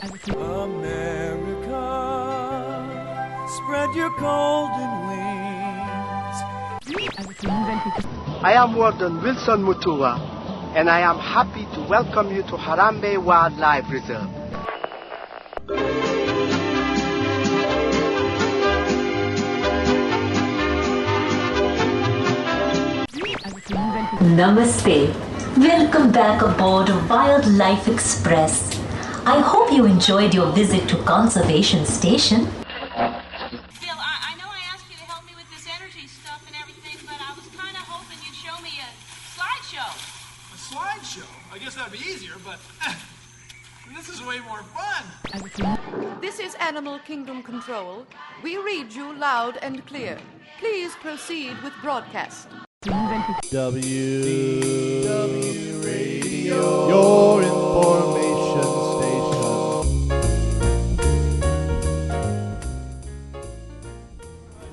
America, spread your golden wings. I am Warden Wilson Mutua, and I am happy to welcome you to Harambe Wildlife Reserve. Namaste. Welcome back aboard Wildlife Express. I hope you enjoyed your visit to Conservation Station. Phil, I know I asked you to help me with this energy stuff and everything, but I was kind of hoping you'd show me a slideshow. A slideshow? I guess that'd be easier, but this is way more fun. This is Animal Kingdom Control. We read you loud and clear. Please proceed with broadcast. WDW Radio, your information station.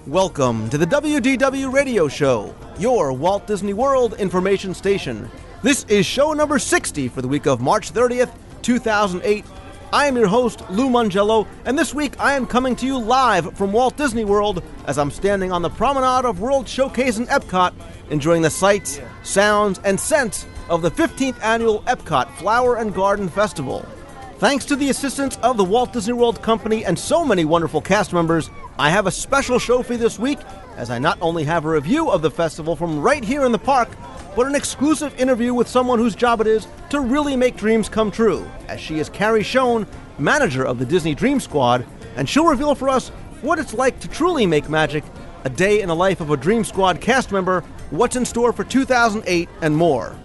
Welcome to the WDW Radio Show, your Walt Disney World information station. This is show number 60 for the week of March 30th, 2008. I am your host, Lou Mangello, and this week I am coming to you live from Walt Disney World as I'm standing on the promenade of World Showcase in Epcot, enjoying the sights, sounds, and scents of the 15th annual Epcot Flower and Garden Festival. Thanks to the assistance of the Walt Disney World Company and so many wonderful cast members, I have a special show for you this week, as I not only have a review of the festival from right here in the park, but an exclusive interview with someone whose job it is to really make dreams come true, as she is Carrie Schoen, manager of the Disney Dream Squad, and she'll reveal for us what it's like to truly make magic, a day in the life of a Dream Squad cast member, what's in store for 2008, and more.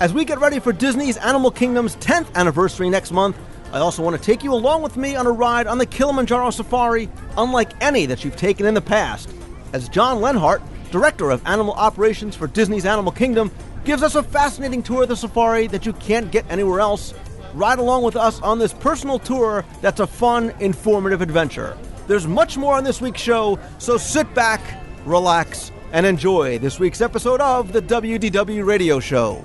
As we get ready for Disney's Animal Kingdom's 10th anniversary next month, I also want to take you along with me on a ride on the Kilimanjaro Safari, unlike any that you've taken in the past, as John Lenhart, Director of Animal Operations for Disney's Animal Kingdom, gives us a fascinating tour of the safari that you can't get anywhere else. Ride along with us on this personal tour that's a fun, informative adventure. There's much more on this week's show, so sit back, relax, and enjoy this week's episode of the WDW Radio Show.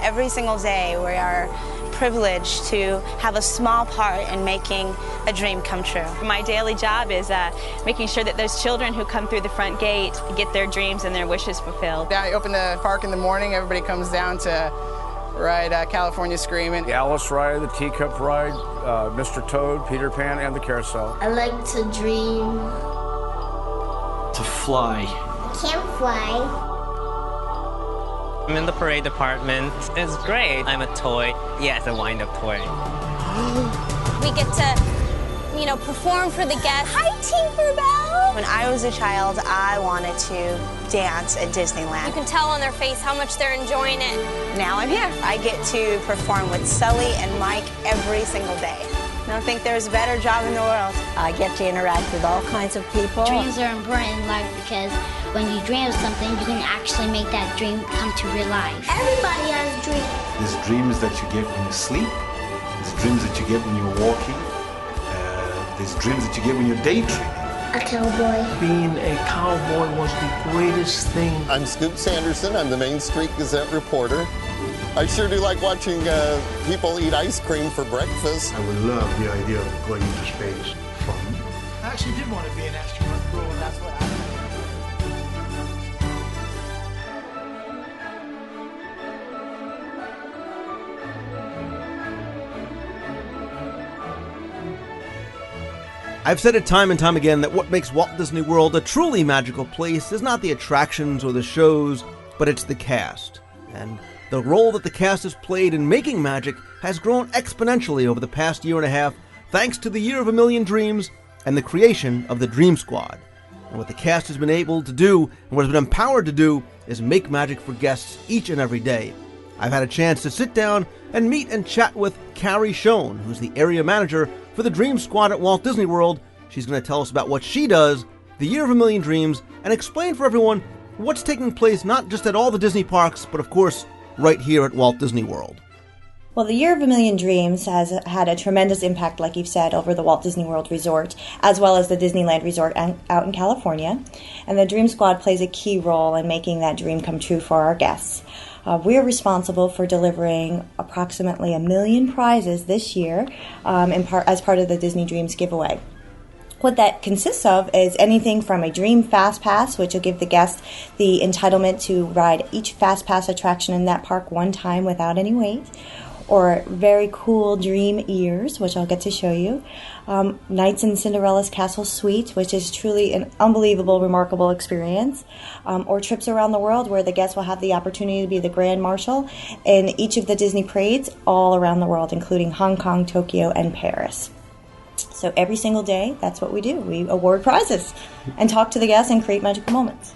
Every single day we are privileged to have a small part in making a dream come true. My daily job is making sure that those children who come through the front gate get their dreams and their wishes fulfilled. I open the park in the morning, everybody comes down to ride California Screaming. The Alice ride, the Teacup ride, Mr. Toad, Peter Pan, and the Carousel. I like to dream. To fly. I can't fly. I'm in the parade department. It's great. I'm a toy. Yeah, it's a wind-up toy. We get to, perform for the guests. Hi, Tinkerbell! When I was a child, I wanted to dance at Disneyland. You can tell on their face how much they're enjoying it. Now I'm here. I get to perform with Sully and Mike every single day. I don't think there's a better job in the world. I get to interact with all kinds of people. Dreams are important in life because when you dream of something, you can actually make that dream come to real life. Everybody has dreams. There's dreams that you get when you sleep. There's dreams that you get when you're walking. There's dreams that you get when you're daydreaming. A cowboy. Being a cowboy was the greatest thing. I'm Scoop Sanderson. I'm the Main Street Gazette reporter. I sure do like watching people eat ice cream for breakfast. I would love the idea of going into space. Fun. I actually did want to be an astronaut growing up. That's what happened. I've said it time and time again that what makes Walt Disney World a truly magical place is not the attractions or the shows, but it's the cast. And the role that the cast has played in making magic has grown exponentially over the past year and a half, thanks to the Year of a Million Dreams and the creation of the Dream Squad. And what the cast has been able to do, and what has been empowered to do, is make magic for guests each and every day. I've had a chance to sit down and meet and chat with Carrie Schoen, who's the area manager for the Dream Squad at Walt Disney World. She's going to tell us about what she does, the Year of a Million Dreams, and explain for everyone what's taking place not just at all the Disney parks, but of course, right here at Walt Disney World. Well, the Year of a Million Dreams has had a tremendous impact, like you've said, over the Walt Disney World Resort, as well as the Disneyland Resort out in California. And the Dream Squad plays a key role in making that dream come true for our guests. We're responsible for delivering approximately 1 million prizes this year as part of the Disney Dreams giveaway. What that consists of is anything from a Dream Fast Pass, which will give the guests the entitlement to ride each Fast Pass attraction in that park one time without any wait, or very cool Dream Ears, which I'll get to show you, Nights in Cinderella's Castle Suite, which is truly an unbelievable, remarkable experience, or trips around the world where the guests will have the opportunity to be the Grand Marshal in each of the Disney parades all around the world, including Hong Kong, Tokyo, and Paris. So every single day, that's what we do. We award prizes and talk to the guests and create magical moments.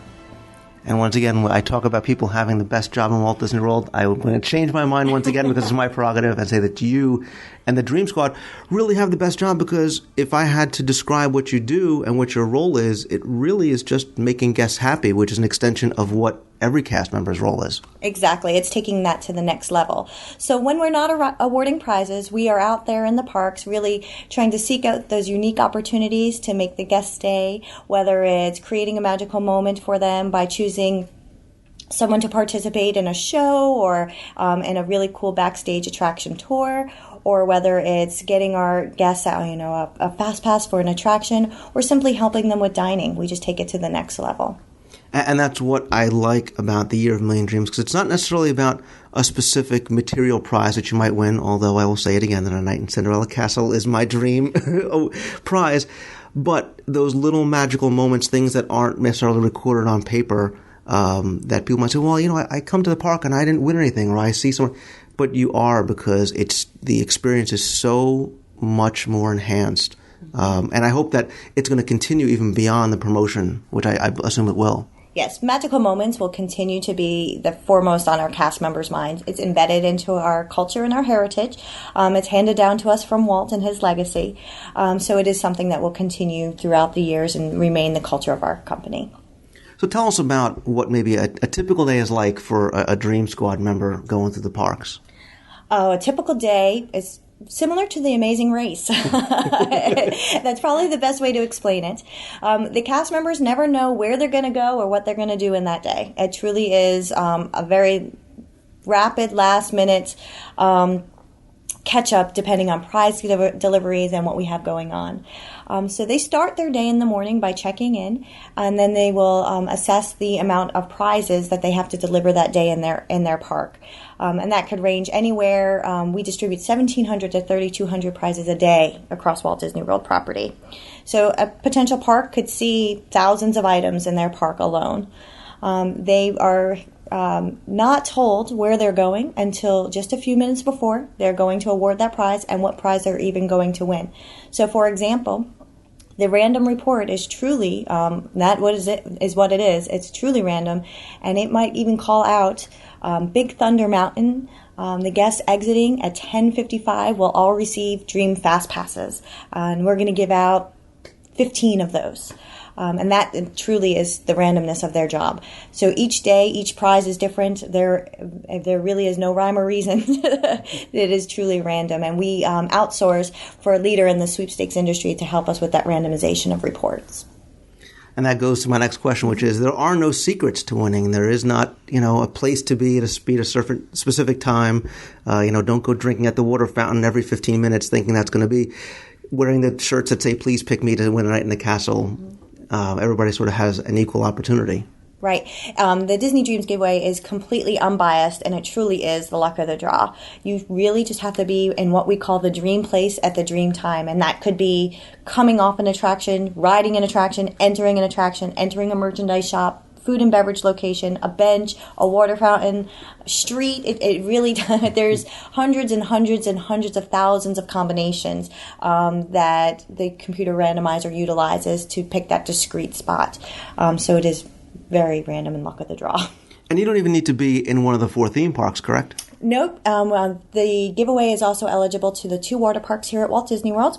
And once again, when I talk about people having the best job in Walt Disney World, I'm going to change my mind once again because it's my prerogative and say that you and the Dream Squad really have the best job, because if I had to describe what you do and what your role is, it really is just making guests happy, which is an extension of what every cast member's role is. Exactly. It's taking that to the next level. So when we're not awarding prizes, we are out there in the parks really trying to seek out those unique opportunities to make the guests stay, whether it's creating a magical moment for them by choosing someone to participate in a show or in a really cool backstage attraction tour, or whether it's getting our guests out, a fast pass for an attraction, or simply helping them with dining. We just take it to the next level. And that's what I like about the Year of a Million Dreams, because it's not necessarily about a specific material prize that you might win, although I will say it again that A Night in Cinderella Castle is my dream prize, but those little magical moments, things that aren't necessarily recorded on paper, that people might say, well, I come to the park and I didn't win anything, or I see someone, but you are, because the experience is so much more enhanced. And I hope that it's going to continue even beyond the promotion, which I assume it will. Yes, magical moments will continue to be the foremost on our cast members' minds. It's embedded into our culture and our heritage. It's handed down to us from Walt and his legacy. So it is something that will continue throughout the years and remain the culture of our company. So tell us about what maybe a typical day is like for a Dream Squad member going through the parks. Oh, a typical day is similar to The Amazing Race. That's probably the best way to explain it. The cast members never know where they're going to go or what they're going to do in that day. It truly is a very rapid, last-minute catch-up depending on prize deliveries and what we have going on. So they start their day in the morning by checking in, and then they will assess the amount of prizes that they have to deliver that day in their park. And that could range anywhere. We distribute 1,700 to 3,200 prizes a day across Walt Disney World property. So a potential park could see thousands of items in their park alone. They are not told where they're going until just a few minutes before they're going to award that prize and what prize they're even going to win. So, for example, the random report is truly what it is. It's truly random, and it might even call out Big Thunder Mountain. The guests exiting at 10:55 will all receive Dream Fast Passes, and we're going to give out 15 of those. And that truly is the randomness of their job. So each day, each prize is different. There really is no rhyme or reason. It is truly random. And we outsource for a leader in the sweepstakes industry to help us with that randomization of reports. And that goes to my next question, which is, there are no secrets to winning. There is not, a place to be at a specific time. Don't go drinking at the water fountain every 15 minutes thinking that's going to be wearing the shirts that say, please pick me to win a night in the castle. Everybody sort of has an equal opportunity. Right. The Disney Dreams giveaway is completely unbiased, and it truly is the luck of the draw. You really just have to be in what we call the dream place at the dream time, and that could be coming off an attraction, riding an attraction, entering a merchandise shop, food and beverage location, a bench, a water fountain, street. It really, there's hundreds and hundreds and hundreds of thousands of combinations that the computer randomizer utilizes to pick that discrete spot. So it is very random and luck of the draw. And you don't even need to be in one of the 4 theme parks, correct? Nope. The giveaway is also eligible to the 2 water parks here at Walt Disney World,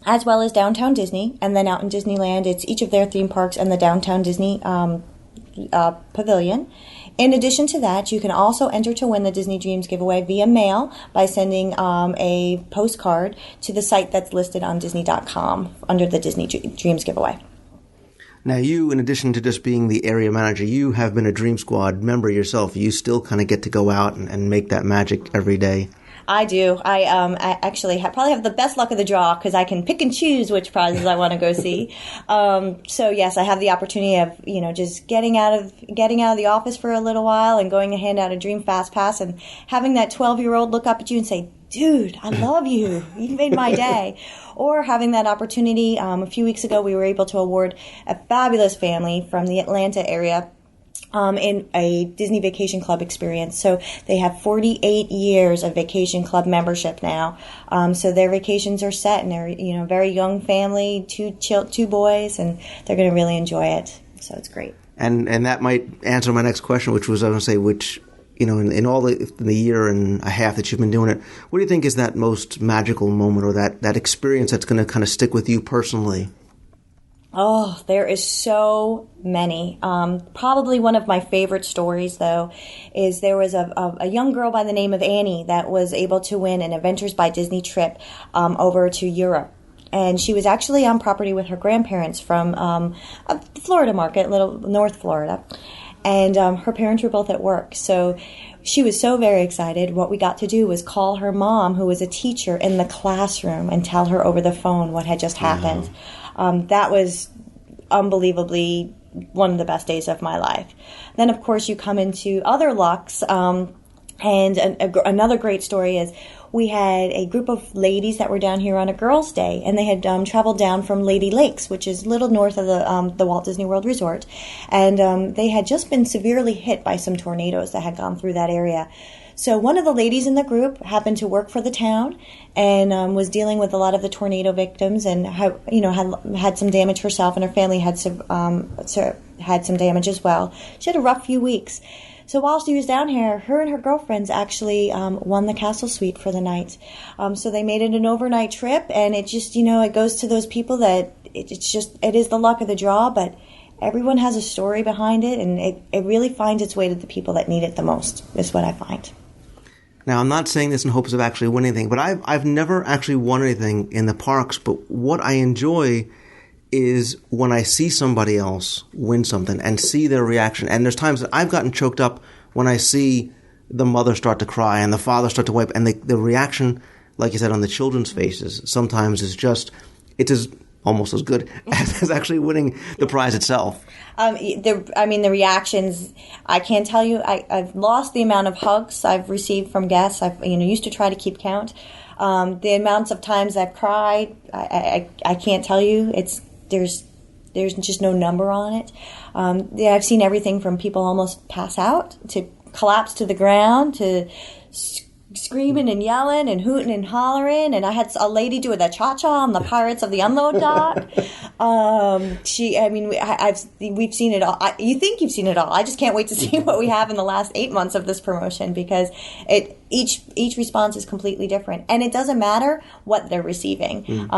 as well as Downtown Disney. And then out in Disneyland, it's each of their theme parks and the Downtown Disney pavilion. In addition to that, you can also enter to win the Disney Dreams giveaway via mail by sending a postcard to the site that's listed on Disney.com under the Disney Dreams giveaway. Now, you, in addition to just being the area manager, you have been a Dream Squad member yourself. You still kind of get to go out and make that magic every day. I do. I actually probably have the best luck of the draw because I can pick and choose which prizes I want to go see. So yes, I have the opportunity of just getting out of the office for a little while and going to hand out a Dream Fast Pass and having that 12-year-old look up at you and say, "Dude, I love you. You made my day." Or having that opportunity. A few weeks ago, we were able to award a fabulous family from the Atlanta area in a Disney Vacation Club experience. So they have 48 years of Vacation Club membership now. So their vacations are set, and they're very young family, two boys, and they're going to really enjoy it. So it's great. And that might answer my next question, which was I was going to say, which in all the year and a half that you've been doing it, what do you think is that most magical moment or that experience that's going to kind of stick with you personally? Oh, there is so many. Probably one of my favorite stories, though, is there was a young girl by the name of Annie that was able to win an Adventures by Disney trip over to Europe. And she was actually on property with her grandparents from a Florida market, little North Florida. And her parents were both at work. So she was so very excited. What we got to do was call her mom, who was a teacher, in the classroom and tell her over the phone what had just happened. That was unbelievably one of the best days of my life. Then, of course, you come into other lucks. And another great story is we had a group of ladies that were down here on a girls' day, and they had traveled down from Lady Lakes, which is a little north of the Walt Disney World Resort. And they had just been severely hit by some tornadoes that had gone through that area. So one of the ladies in the group happened to work for the town and was dealing with a lot of the tornado victims and had some damage herself, and her family had some damage as well. She had a rough few weeks. So while she was down here, her and her girlfriends actually won the castle suite for the night. So they made it an overnight trip, and it just, it goes to those people that it is the luck of the draw, but everyone has a story behind it, and it really finds its way to the people that need it the most, is what I find. Now, I'm not saying this in hopes of actually winning anything, but I've never actually won anything in the parks, but what I enjoy is when I see somebody else win something and see their reaction. And there's times that I've gotten choked up when I see the mother start to cry and the father start to wipe, and the reaction, like you said, on the children's faces sometimes is just, it's almost as good as actually winning the prize itself. The reactions, I can't tell you. I've lost the amount of hugs I've received from guests. I've used to try to keep count. The amounts of times I've cried, I can't tell you. There's just no number on it. I've seen everything from people almost pass out to collapse to the ground to screaming and yelling and hooting and hollering. And I had a lady do the cha-cha on the Pirates of the Unload dock. We've seen it all. You think you've seen it all. I just can't wait to see what we have in the last 8 months of this promotion, because each response is completely different, and it doesn't matter what they're receiving.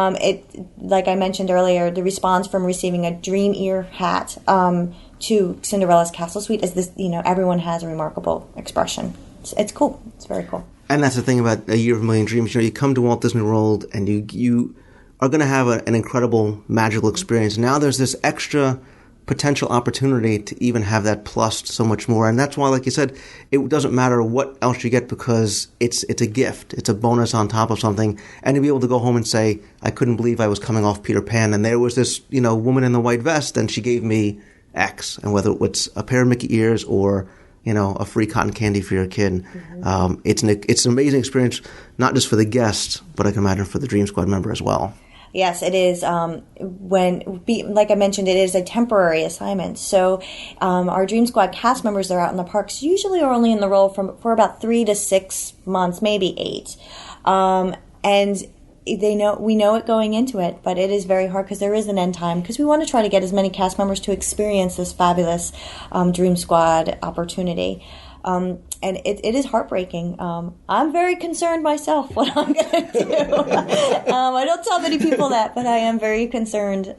Like I mentioned earlier, the response from receiving a Dream Ear hat to Cinderella's Castle Suite is this. Everyone has a remarkable expression. It's cool. It's very cool. And that's the thing about A Year of a Million Dreams. You come to Walt Disney World and you are going to have an incredible magical experience. Now there's this extra potential opportunity to even have that plus so much more. And that's why, like you said, it doesn't matter what else you get, because it's a gift. It's a bonus on top of something. And to be able to go home and say, I couldn't believe I was coming off Peter Pan, and there was this, woman in the white vest, and she gave me X. And whether it's a pair of Mickey ears or a free cotton candy for your kid. Mm-hmm. It's an amazing experience, not just for the guests, but I can imagine for the Dream Squad member as well. Yes, it is. Like I mentioned, it is a temporary assignment. So our Dream Squad cast members that are out in the parks usually are only in the role for about 3 to 6 months, maybe 8. And we know it going into it, but it is very hard because there is an end time, because we want to try to get as many cast members to experience this fabulous Dream Squad opportunity. And it is heartbreaking. I'm very concerned myself what I'm going to do. I don't tell many people that, but I am very concerned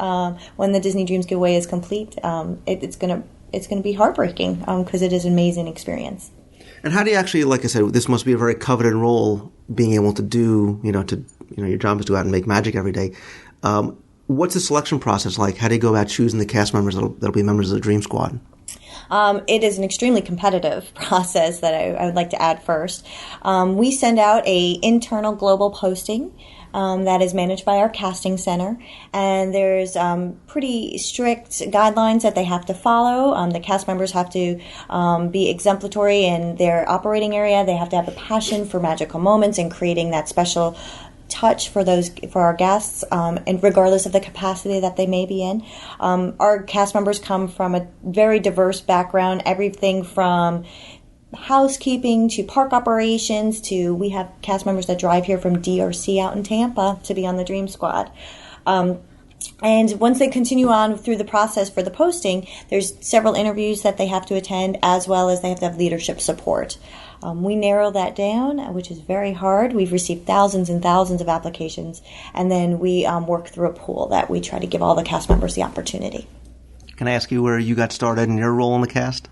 when the Disney Dreams giveaway is complete. It's going it's going to be heartbreaking because it is an amazing experience. And how do you actually, like I said, this must be a very coveted role, being able to do, your job is to go out and make magic every day. What's the selection process like? How do you go about choosing the cast members that'll be members of the Dream Squad? It is an extremely competitive process that I would like to add first. We send out a internal global posting that is managed by our casting center, and there's pretty strict guidelines that they have to follow. The cast members have to be exemplary in their operating area. They have to have a passion for magical moments and creating that special touch for our guests, and regardless of the capacity that they may be in. Our cast members come from a very diverse background, everything from housekeeping to park operations to we have cast members that drive here from DRC out in Tampa to be on the Dream Squad. And once they continue on through the process for the posting, there's several interviews that they have to attend, as well as they have to have leadership support. We narrow that down, which is very hard. We've received thousands and thousands of applications, and then we work through a pool that we try to give all the cast members the opportunity. Can I ask you where you got started in your role in the cast?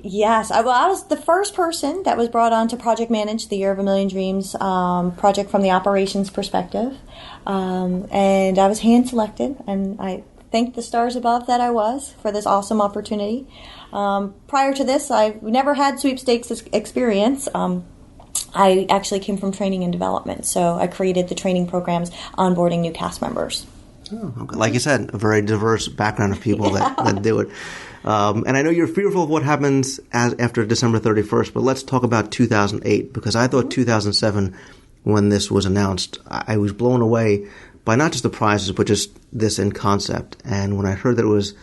Yes. I was the first person that was brought on to project manage the Year of a Million Dreams project from the operations perspective. And I was hand-selected, and I thank the stars above that I was for this awesome opportunity. Prior to this, I've never had sweepstakes experience. I actually came from training and development, so I created the training programs onboarding new cast members. Oh, okay. Like you said, a very diverse background of people that do it. And I know you're fearful of what happens after December 31st, but let's talk about 2008, because I thought 2007, when this was announced, I was blown away by not just the prizes, but just this in concept. And when I heard that it was,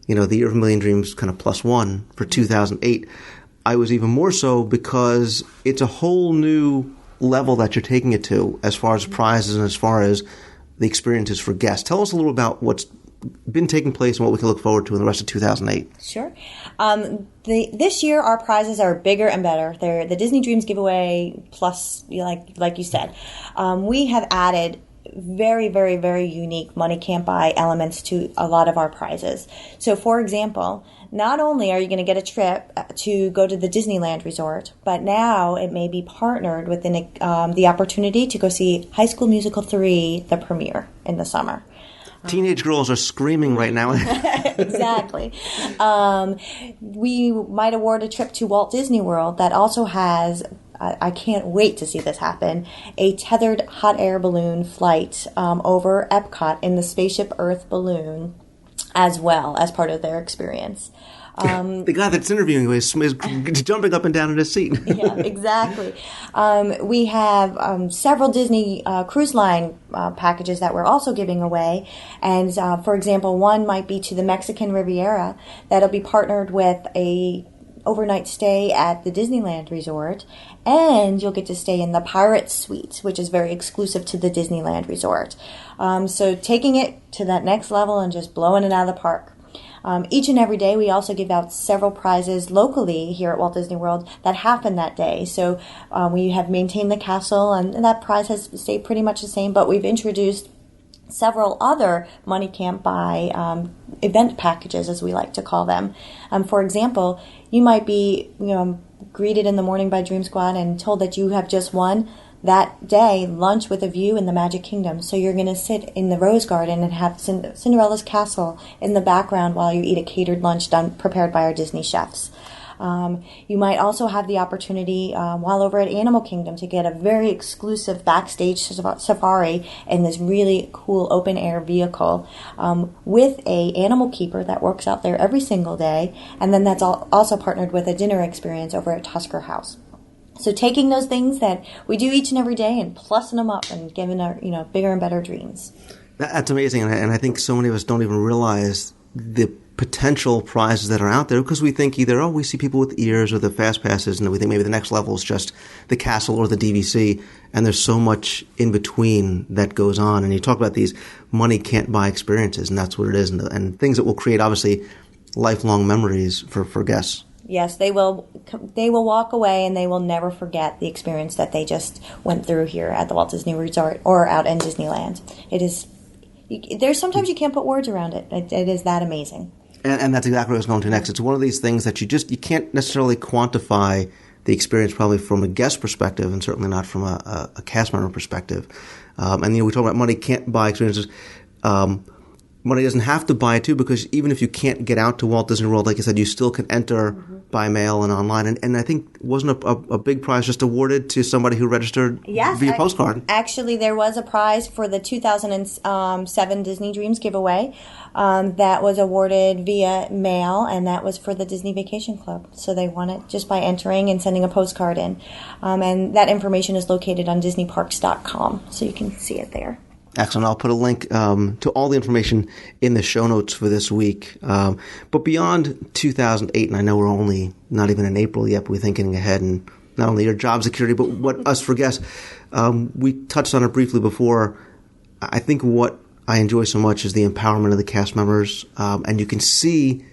the Year of a Million Dreams kind of +1 for 2008, I was even more so because it's a whole new level that you're taking it to as far as prizes and as far as the experiences for guests. Tell us a little about what's been taking place and what we can look forward to in the rest of 2008. Sure. This year, our prizes are bigger and better. They're the Disney Dreams giveaway plus, like you said. We have added very, very, very unique money can't buy elements to a lot of our prizes. So, for example, not only are you going to get a trip to go to the Disneyland Resort, but now it may be partnered with the opportunity to go see High School Musical 3, the premiere in the summer. Teenage girls are screaming right now. Exactly. We might award a trip to Walt Disney World that also has, I can't wait to see this happen, a tethered hot air balloon flight over Epcot in the Spaceship Earth balloon as well as part of their experience. The guy that's interviewing you is jumping up and down in his seat. Yeah, exactly. We have several Disney cruise line packages that we're also giving away. And, for example, one might be to the Mexican Riviera that'll be partnered with a overnight stay at the Disneyland Resort, and you'll get to stay in the Pirate Suite, which is very exclusive to the Disneyland Resort. So taking it to that next level and just blowing it out of the park. Each and every day, we also give out several prizes locally here at Walt Disney World that happen that day. So we have maintained the castle, and that prize has stayed pretty much the same, but we've introduced several other money can't buy event packages, as we like to call them. For example, you might be greeted in the morning by Dream Squad and told that you have just won that day lunch with a view in the Magic Kingdom. So you're going to sit in the Rose Garden and have Cinderella's castle in the background while you eat a catered lunch prepared by our Disney chefs. You might also have the opportunity while over at Animal Kingdom to get a very exclusive backstage safari in this really cool open air vehicle with a animal keeper that works out there every single day, and then that's also partnered with a dinner experience over at Tusker House. So taking those things that we do each and every day and plussing them up and giving our bigger and better dreams. That's amazing, and I think so many of us don't even realize the potential prizes that are out there, because we think either, we see people with ears or the fast passes, and we think maybe the next level is just the castle or the DVC, and there's so much in between that goes on. And you talk about these money can't buy experiences, and that's what it is, and things that will create obviously lifelong memories for guests. Yes, they will walk away and they will never forget the experience that they just went through here at the Walt Disney Resort or out in Disneyland. It is, there's sometimes you can't put words around it. It is that amazing. And that's exactly what I was going to next. It's one of these things that you can't necessarily quantify the experience probably from a guest perspective and certainly not from a cast member perspective. And we talk about money can't buy experiences. Money doesn't have to buy it too, because even if you can't get out to Walt Disney World, like I said, you still can enter by mail and online. And I think wasn't a big prize just awarded to somebody who registered via postcard? Actually, there was a prize for the 2007 Disney Dreams giveaway that was awarded via mail, and that was for the Disney Vacation Club. So they won it just by entering and sending a postcard in. And that information is located on DisneyParks.com, so you can see it there. Excellent. I'll put a link to all the information in the show notes for this week. But beyond 2008, and I know we're only not even in April yet, but we're thinking ahead, and not only your job security, but what us for guests. We touched on it briefly before. I think what I enjoy so much is the empowerment of the cast members, and you can see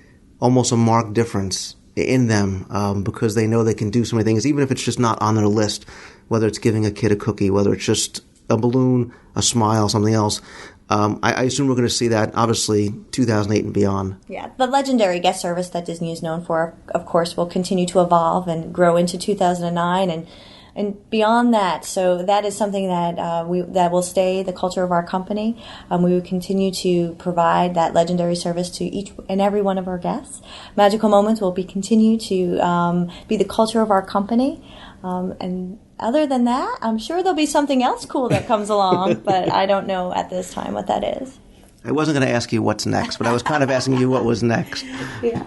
almost a marked difference in them because they know they can do so many things, even if it's just not on their list, whether it's giving a kid a cookie, whether it's just a balloon, a smile, something else. I assume we're going to see that, obviously, 2008 and beyond. Yeah, the legendary guest service that Disney is known for, of course, will continue to evolve and grow into 2009 and beyond that. So that is something that that will stay the culture of our company. We will continue to provide that legendary service to each and every one of our guests. Magical Moments will continue to be the culture of our company. And other than that, I'm sure there'll be something else cool that comes along, but I don't know at this time what that is. I wasn't going to ask you what's next, but I was kind of asking you what was next. Yeah.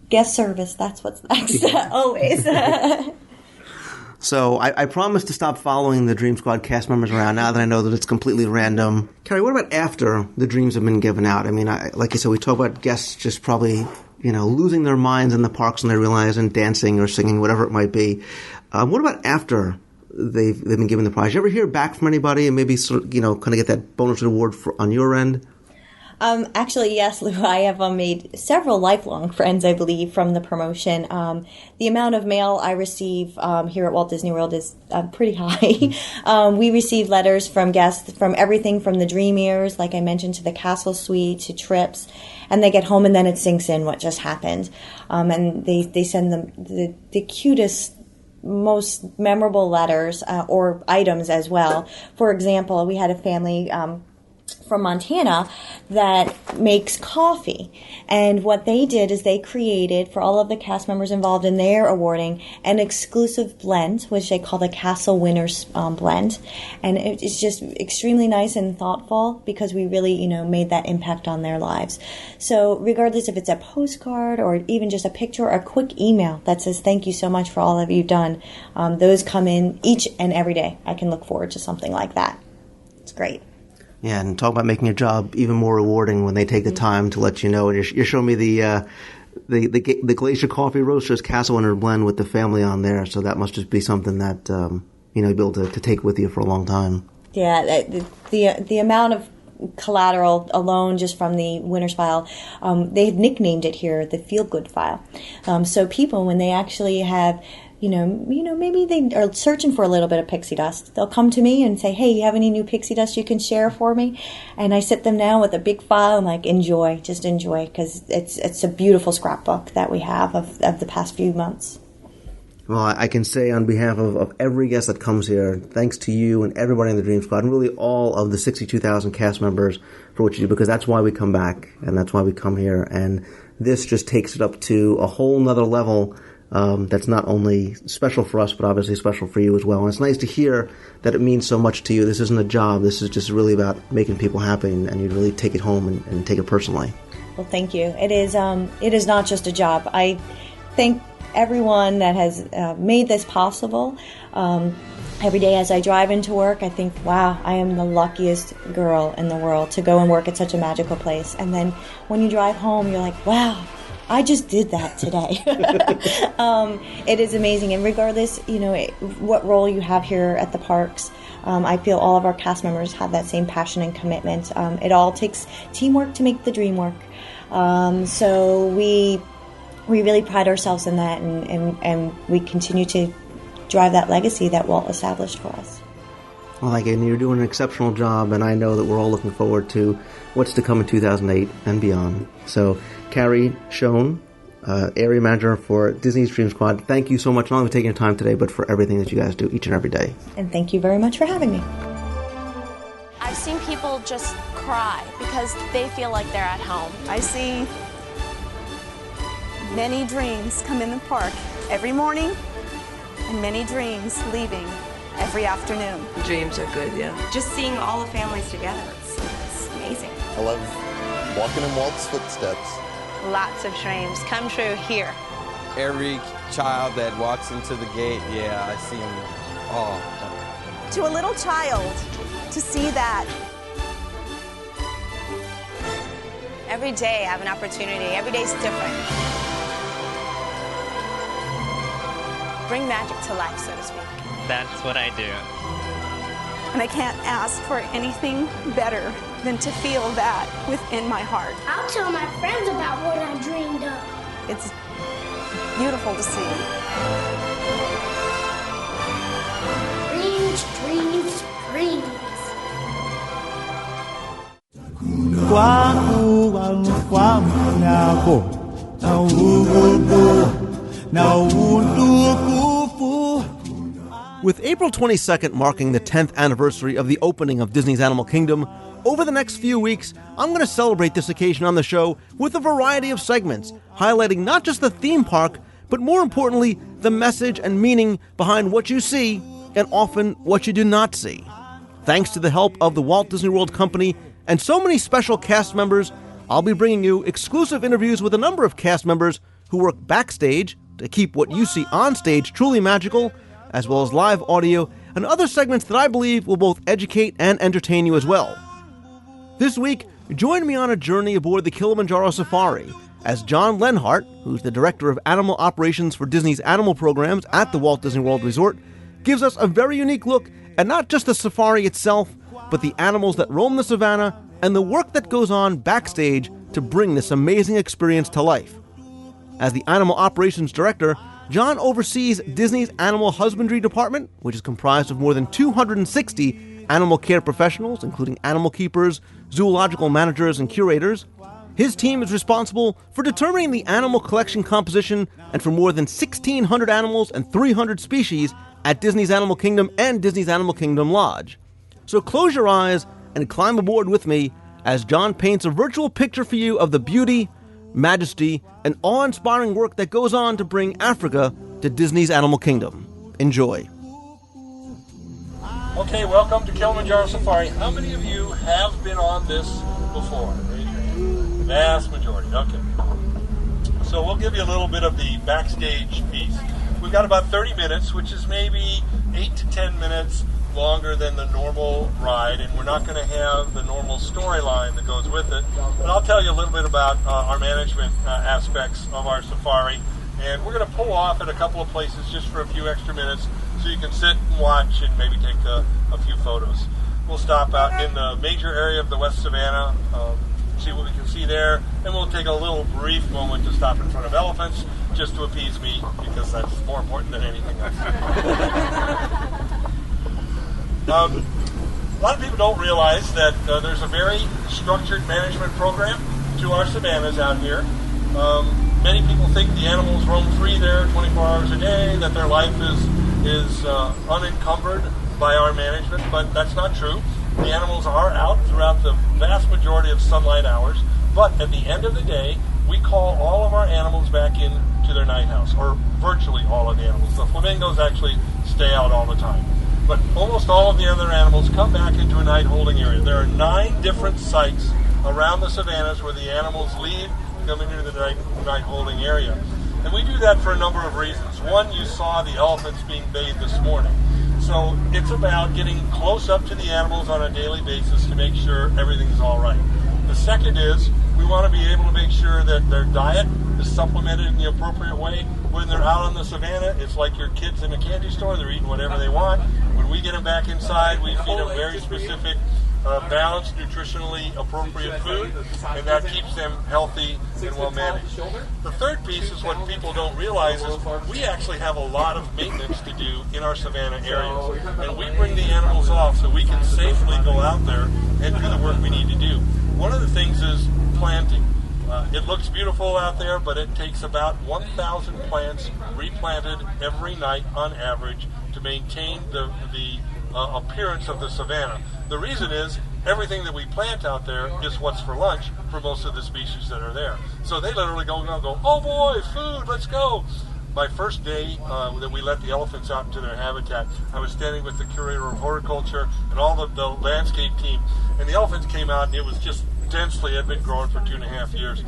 Guest service, that's what's next, always. So I promised to stop following the Dream Squad cast members around now that I know that it's completely random. Carrie, what about after the dreams have been given out? I mean, like you said, we talk about guests just probably, losing their minds in the parks when they realize, and dancing or singing, whatever it might be. What about after they've been given the prize? You ever hear back from anybody and maybe sort of, kind of get that bonus reward on your end? Actually, yes, Lou. I have made several lifelong friends, I believe, from the promotion. The amount of mail I receive here at Walt Disney World is pretty high. We receive letters from guests from everything from the Dream Ears, like I mentioned, to the Castle Suite, to trips. And they get home and then it sinks in what just happened. And they send them the cutest, most memorable letters or items as well. For example, we had a family from Montana that makes coffee, and what they did is they created, for all of the cast members involved in their awarding, an exclusive blend, which they call the Castle Winners blend, and it's just extremely nice and thoughtful because we really made that impact on their lives. So regardless if it's a postcard or even just a picture or a quick email that says thank you so much for all that you've done, those come in each and every day. I can look forward to something like that. It's great. Yeah, and talk about making your job even more rewarding when they take the time to let you know. And you're showing me the Glacier Coffee Roasters Castle Winner blend with the family on there, so that must just be something that you'll be able to take with you for a long time. Yeah, the amount of collateral alone just from the winner's file, they've nicknamed it here the Feel Good file. So people, when they actually have maybe they are searching for a little bit of pixie dust, they'll come to me and say, hey, you have any new pixie dust you can share for me? And I sit them down with a big file and just enjoy, because it's a beautiful scrapbook that we have of the past few months. Well, I can say on behalf of every guest that comes here, thanks to you and everybody in the Dream Squad, and really all of the 62,000 cast members for what you do, because that's why we come back, and that's why we come here. And this just takes it up to a whole nother level that's not only special for us, but obviously special for you as well. And it's nice to hear that it means so much to you. This isn't a job. This is just really about making people happy, and you really take it home and take it personally. Well, thank you. It is not just a job. I thank everyone that has made this possible. Every day as I drive into work, I think, wow, I am the luckiest girl in the world to go and work at such a magical place. And then when you drive home, you're like, wow, I just did that today. It is amazing. And regardless, what role you have here at the parks, I feel all of our cast members have that same passion and commitment. It all takes teamwork to make the dream work. So we really pride ourselves in that, and we continue to drive that legacy that Walt established for us. Well, again, you're doing an exceptional job, and I know that we're all looking forward to what's to come in 2008 and beyond. So, Carrie Schoen, area manager for Disney's Dream Squad, thank you so much, not only for taking your time today, but for everything that you guys do each and every day. And thank you very much for having me. I've seen people just cry because they feel like they're at home. I see many dreams come in the park every morning and many dreams leaving every afternoon. Dreams are good, yeah. Just seeing all the families together, it's amazing. I love walking in Walt's footsteps. Lots of dreams come true here. Every child that walks into the gate, yeah, I see them all. To a little child, to see that. Every day I have an opportunity. Every day's different. Bring magic to life, so to speak. That's what I do. And I can't ask for anything better than to feel that within my heart. I'll tell my friends about what I dreamed of. It's beautiful to see. Dreams, dreams, dreams. With April 22nd marking the 10th anniversary of the opening of Disney's Animal Kingdom, over the next few weeks, I'm going to celebrate this occasion on the show with a variety of segments, highlighting not just the theme park, but more importantly, the message and meaning behind what you see and often what you do not see. Thanks to the help of the Walt Disney World Company and so many special cast members, I'll be bringing you exclusive interviews with a number of cast members who work backstage to keep what you see on stage truly magical, as well as live audio and other segments that I believe will both educate and entertain you as well. This week, join me on a journey aboard the Kilimanjaro Safari as John Lenhart, who's the Director of Animal Operations for Disney's animal programs at the Walt Disney World Resort, gives us a very unique look at not just the safari itself, but the animals that roam the savannah and the work that goes on backstage to bring this amazing experience to life. As the Animal Operations Director, John oversees Disney's Animal Husbandry Department, which is comprised of more than 260 animal care professionals, including animal keepers, zoological managers, and curators. His team is responsible for determining the animal collection composition and for more than 1,600 animals and 300 species at Disney's Animal Kingdom and Disney's Animal Kingdom Lodge. So close your eyes and climb aboard with me as John paints a virtual picture for you of the beauty, majesty, and awe-inspiring work that goes on to bring Africa to Disney's Animal Kingdom. Enjoy. Okay, welcome to Kilimanjaro Safari. How many of you have been on this before? Raise your hand. Vast majority, okay. So we'll give you a little bit of the backstage piece. We've got about 30 minutes, which is maybe 8 to 10 minutes longer than the normal ride, and we're not going to have the normal storyline that goes with it. But I'll tell you a little bit about our management aspects of our safari, and we're going to pull off at a couple of places just for a few extra minutes so you can sit and watch and maybe take a few photos. We'll stop out in the major area of the West Savannah, see what we can see there, and we'll take a little brief moment to stop in front of elephants just to appease me, because that's more important than anything else. A lot of people don't realize that there's a very structured management program to our savannas out here. Many people think the animals roam free there 24 hours a day, that their life is unencumbered by our management, but that's not true. The animals are out throughout the vast majority of sunlight hours, but at the end of the day, we call all of our animals back in to their night house, or virtually all of the animals. The flamingos actually stay out all the time. But almost all of the other animals come back into a night holding area. There are 9 different sites around the savannas where the animals leave, come into the night holding area. And we do that for a number of reasons. One, you saw the elephants being bathed this morning. So it's about getting close up to the animals on a daily basis to make sure everything's all right. The second is we want to be able to make sure that their diet is supplemented in the appropriate way. When they're out on the savannah, it's like your kids in a candy store. They're eating whatever they want. When we get them back inside, we feed them very specific balanced, nutritionally appropriate food, and that keeps them healthy and well managed. The third piece is what people don't realize is we actually have a lot of maintenance to do in our savanna areas, and we bring the animals off so we can safely go out there and do the work we need to do. One of the things is planting. It looks beautiful out there, but it takes about 1,000 plants replanted every night on average to maintain the appearance of the savanna. The reason is everything that we plant out there is what's for lunch for most of the species that are there. So they literally go, oh boy, food, let's go. My first day that we let the elephants out into their habitat, I was standing with the curator of horticulture and all the landscape team, and the elephants came out and it was just densely, had been growing for 2.5 years.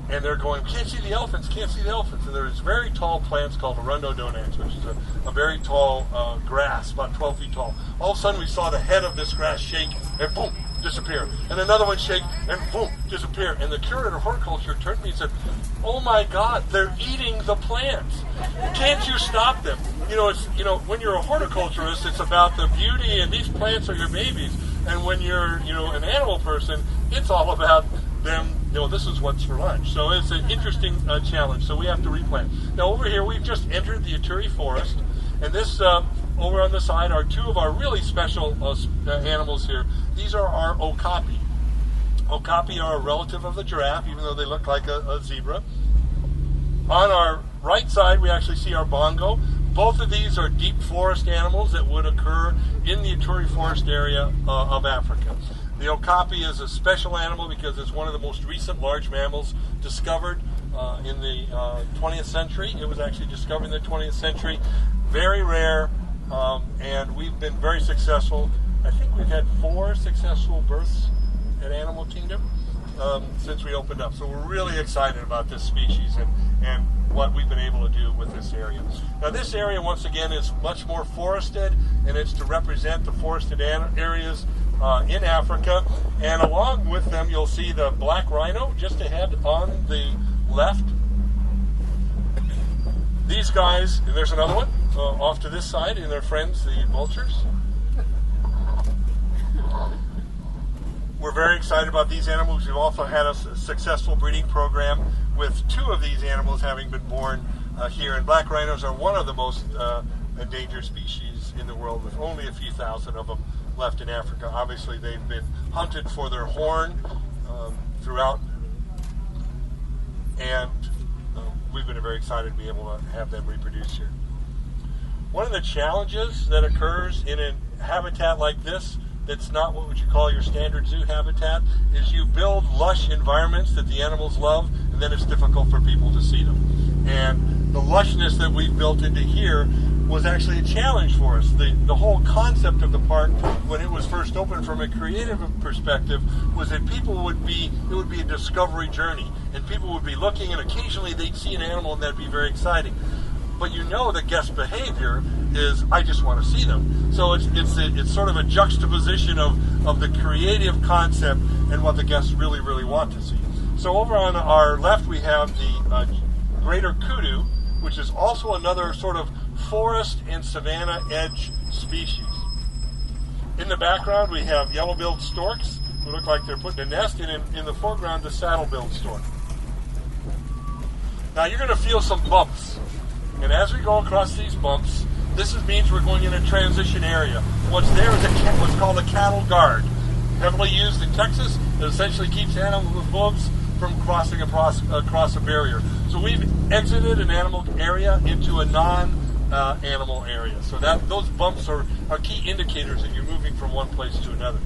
And they're going, can't see the elephants, can't see the elephants. And there's very tall plants called arundodonans, which is a very tall grass, about 12 feet tall. All of a sudden we saw the head of this grass shake and boom, disappear. And another one shake and boom, disappear. And the curator of horticulture turned to me and said, oh my God, they're eating the plants. Can't you stop them? When you're a horticulturist, it's about the beauty and these plants are your babies. And when you're, an animal person, it's all about them, this is what's for lunch. So it's an interesting challenge. So we have to replant. Now over here, we've just entered the Ituri forest. And this, over on the side, are two of our really special animals here. These are our okapi. Okapi are a relative of the giraffe, even though they look like a zebra. On our right side, we actually see our bongo. Both of these are deep forest animals that would occur in the Ituri forest area of Africa. The okapi is a special animal because it's one of the most recent large mammals discovered in the 20th century. It was actually discovered in the 20th century. Very rare, and we've been very successful. I think we've had 4 successful births at Animal Kingdom since we opened up. So we're really excited about this species and what we've been able to do with this area. Now this area, once again, is much more forested, and it's to represent the forested areas in Africa. And along with them, you'll see the black rhino just ahead on the left. These guys, and there's another one off to this side, and their friends, the vultures. We're very excited about these animals. We've also had a successful breeding program with 2 of these animals having been born here. And black rhinos are one of the most endangered species in the world, with only a few thousand of them left in Africa. Obviously, they've been hunted for their horn throughout, and we've been very excited to be able to have them reproduce here. One of the challenges that occurs in a habitat like this, that's not what would you call your standard zoo habitat, is you build lush environments that the animals love, and then it's difficult for people to see them. And the lushness that we've built into here was actually a challenge for us. The whole concept of the park, when it was first opened from a creative perspective, was that it would be a discovery journey, and people would be looking, and occasionally they'd see an animal, and that'd be very exciting. But the guest behavior is, I just want to see them. So it's sort of a juxtaposition of the creative concept and what the guests really, really want to see. So over on our left, we have the greater kudu, which is also another sort of forest and savanna edge species. In the background, we have yellow-billed storks, who look like they're putting a nest, and in the foreground, the saddle-billed stork. Now you're going to feel some bumps. And as we go across these bumps, this means we're going in a transition area. What's there is what's called a cattle guard, heavily used in Texas. It essentially keeps animals with hooves from crossing across a barrier. So we've exited an animal area into a non-animal area. So those bumps are key indicators that you're moving from one place to another.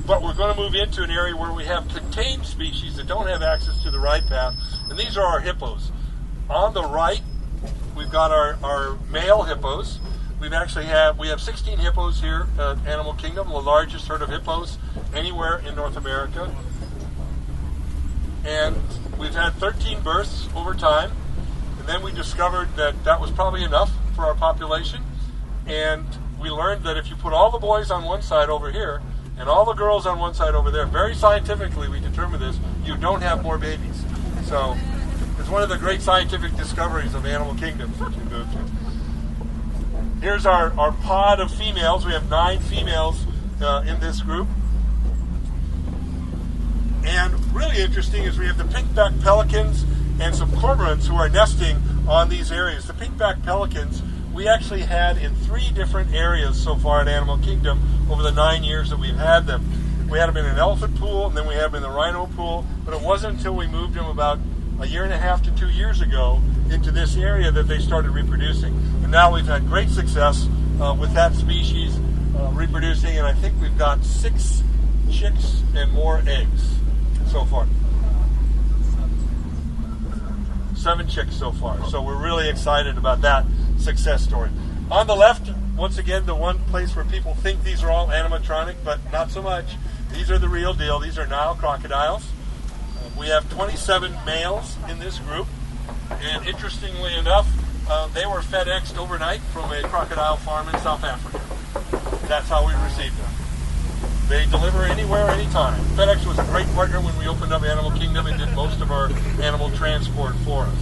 But we're going to move into an area where we have contained species that don't have access to the ride path, and these are our hippos. On the right, we've got our male hippos. We have 16 hippos here at Animal Kingdom, the largest herd of hippos anywhere in North America. And we've had 13 births over time. And then we discovered that was probably enough for our population. And we learned that if you put all the boys on one side over here and all the girls on one side over there, very scientifically we determined this, you don't have more babies. So it's one of the great scientific discoveries of Animal Kingdom that you move to. Here's our pod of females. We have 9 females in this group. And really interesting is we have the pink-backed pelicans and some cormorants who are nesting on these areas. The pink-backed pelicans we actually had in 3 different areas so far at Animal Kingdom over the 9 years that we've had them. We had them in an elephant pool, and then we had them in the rhino pool, but it wasn't until we moved them about 1.5 to 2 years ago into this area that they started reproducing. And now we've had great success with that species reproducing, and I think we've got 6 chicks and more eggs so far. 7 chicks so far. So we're really excited about that success story. On the left, once again, the one place where people think these are all animatronic, but not so much. These are the real deal. These are Nile crocodiles. We have 27 males in this group, and interestingly enough, they were FedExed overnight from a crocodile farm in South Africa. That's how we received them. They deliver anywhere, anytime. FedEx was a great partner when we opened up Animal Kingdom and did most of our animal transport for us.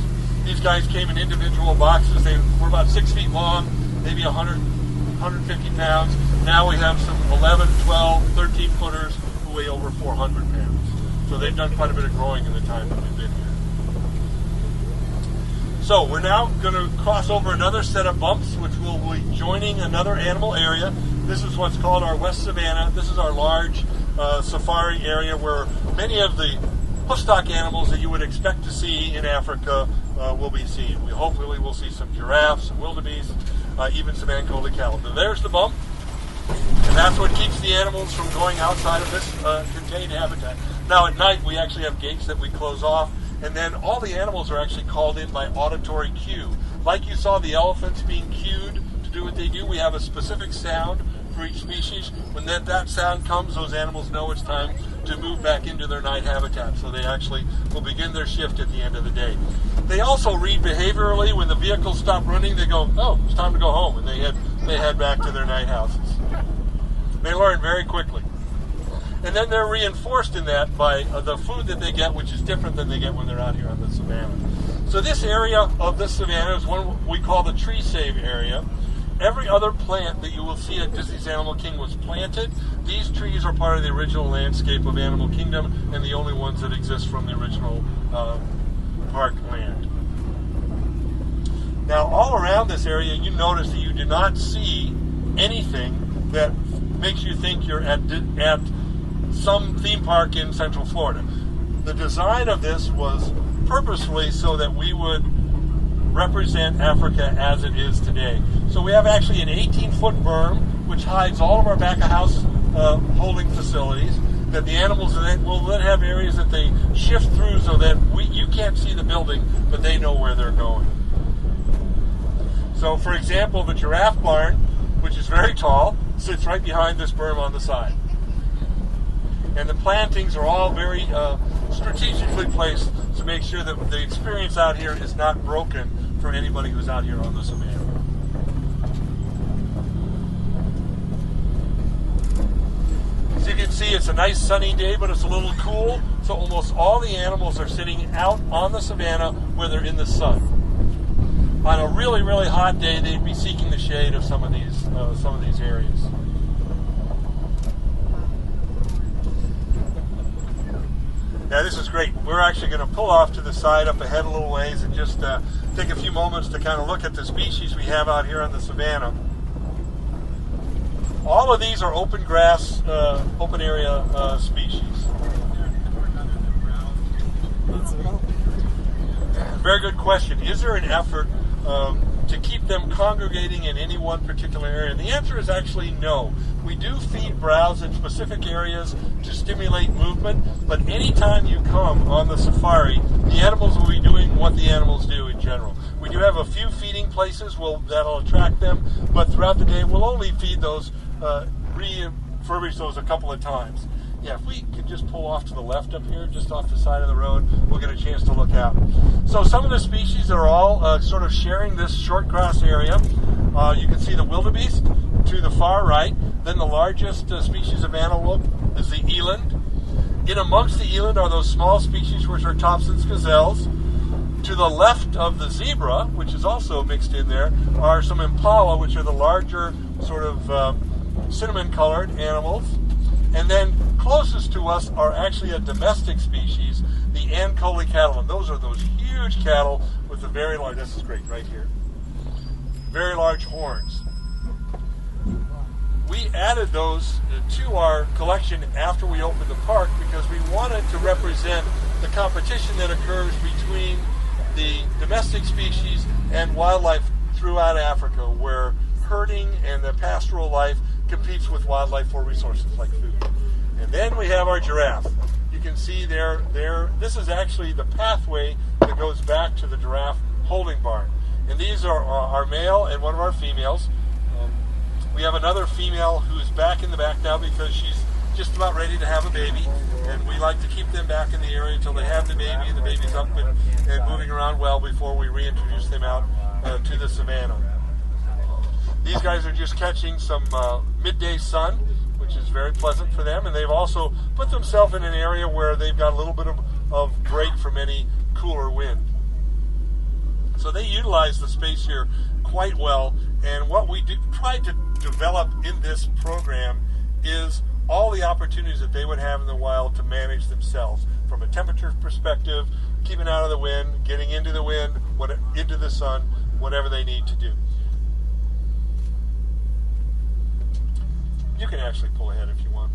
These guys came in individual boxes. They were about 6 feet long, maybe 100, 150 pounds. Now we have some 11, 12, 13 footers who weigh over 400 pounds. So they've done quite a bit of growing in the time that we've been here. So we're now going to cross over another set of bumps, which will be joining another animal area. This is what's called our West Savannah. This is our large safari area where many of the hoofstock animals that you would expect to see in Africa will be seen. We hopefully will see some giraffes, some wildebeest, even some Ankole cattle. But there's the bump, and that's what keeps the animals from going outside of this contained habitat. Now at night we actually have gates that we close off, and then all the animals are actually called in by auditory cue. Like you saw the elephants being cued to do what they do, we have a specific sound for each species. When that sound comes, those animals know it's time to move back into their night habitat. So they actually will begin their shift at the end of the day. They also read behaviorally. When the vehicles stop running, they go, oh, it's time to go home, and they head back to their night houses. They learn very quickly. And then they're reinforced in that by the food that they get, which is different than they get when they're out here on the savannah. So this area of the savannah is one we call the tree save area. Every other plant that you will see at Disney's Animal Kingdom was planted. These trees are part of the original landscape of Animal Kingdom and the only ones that exist from the original park land. Now, all around this area, you notice that you do not see anything that makes you think you're at some theme park in Central Florida. The design of this was purposefully so that we would represent Africa as it is today. So we have actually an 18-foot berm which hides all of our back-of-house holding facilities, that the animals will then have areas that they shift through so that you can't see the building, but they know where they're going. So for example, the giraffe barn, which is very tall, sits right behind this berm on the side. And the plantings are all very strategically placed to make sure that the experience out here is not broken for anybody who's out here on the savannah. As you can see, it's a nice sunny day, but it's a little cool, so almost all the animals are sitting out on the savannah where they're in the sun. On a really, really hot day, they'd be seeking the shade of some of these areas. Yeah, this is great. We're actually going to pull off to the side up ahead a little ways and just take a few moments to kind of look at the species we have out here on the savannah. All of these are open grass, open area species. Very good question. Is there an effort to keep them congregating in any one particular area? And the answer is actually no. We do feed browse in specific areas to stimulate movement, but anytime you come on the safari, the animals will be doing what the animals do in general. We do have a few feeding places that'll attract them, but throughout the day we'll only feed those, refurbish those a couple of times. Yeah, if we could just pull off to the left up here, just off the side of the road, we'll get a chance to look out. So some of the species are all sort of sharing this short grass area. You can see the wildebeest to the far right. Then the largest species of antelope is the eland. In amongst the eland are those small species which are Thompson's gazelles. To the left of the zebra, which is also mixed in there, are some impala, which are the larger sort of cinnamon-colored animals. And then closest to us are actually a domestic species, the Ancole cattle. And those are those huge cattle with the very large, this is great right here, very large horns. We added those to our collection after we opened the park because we wanted to represent the competition that occurs between the domestic species and wildlife throughout Africa, where herding and the pastoral life competes with wildlife for resources like food. And then we have our giraffe. You can see there, this is actually the pathway that goes back to the giraffe holding barn. And these are our male and one of our females. We have another female who's back in the back now because she's just about ready to have a baby. And we like to keep them back in the area until they have the baby and the baby's up and moving around well before we reintroduce them out to the savannah. These guys are just catching some midday sun, which is very pleasant for them. And they've also put themselves in an area where they've got a little bit of break from any cooler wind. So they utilize the space here quite well. And what we tried to develop in this program is all the opportunities that they would have in the wild to manage themselves from a temperature perspective, keeping out of the wind, getting into the wind, into the sun, whatever they need to do. You can actually pull ahead if you want.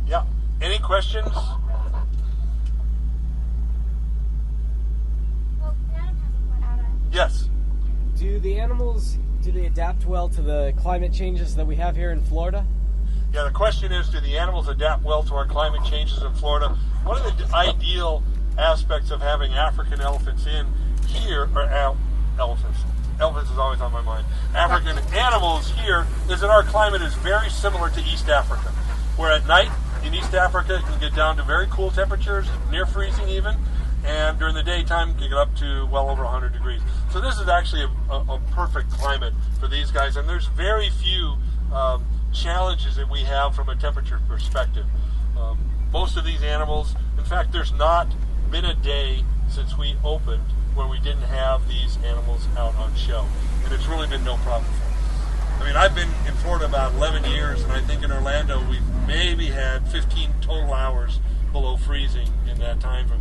Yeah. Any questions? Yes. Do the animals, do they adapt well to the climate changes that we have here in Florida? Yeah, the question is, do the animals adapt well to our climate changes in Florida? One of the ideal aspects of having African elephants in here, or elephants is always on my mind, African animals here, is that our climate is very similar to East Africa, where at night in East Africa it can get down to very cool temperatures, near freezing even, and during the daytime it can get up to well over 100 degrees. So this is actually a perfect climate for these guys, and there's very few challenges that we have from a temperature perspective. Most of these animals, in fact, there's not been a day since we opened where we didn't have these animals out on show, and it's really been no problem for them. I mean, I've been in Florida about 11 years, and I think in Orlando we've maybe had 15 total hours below freezing in that time frame.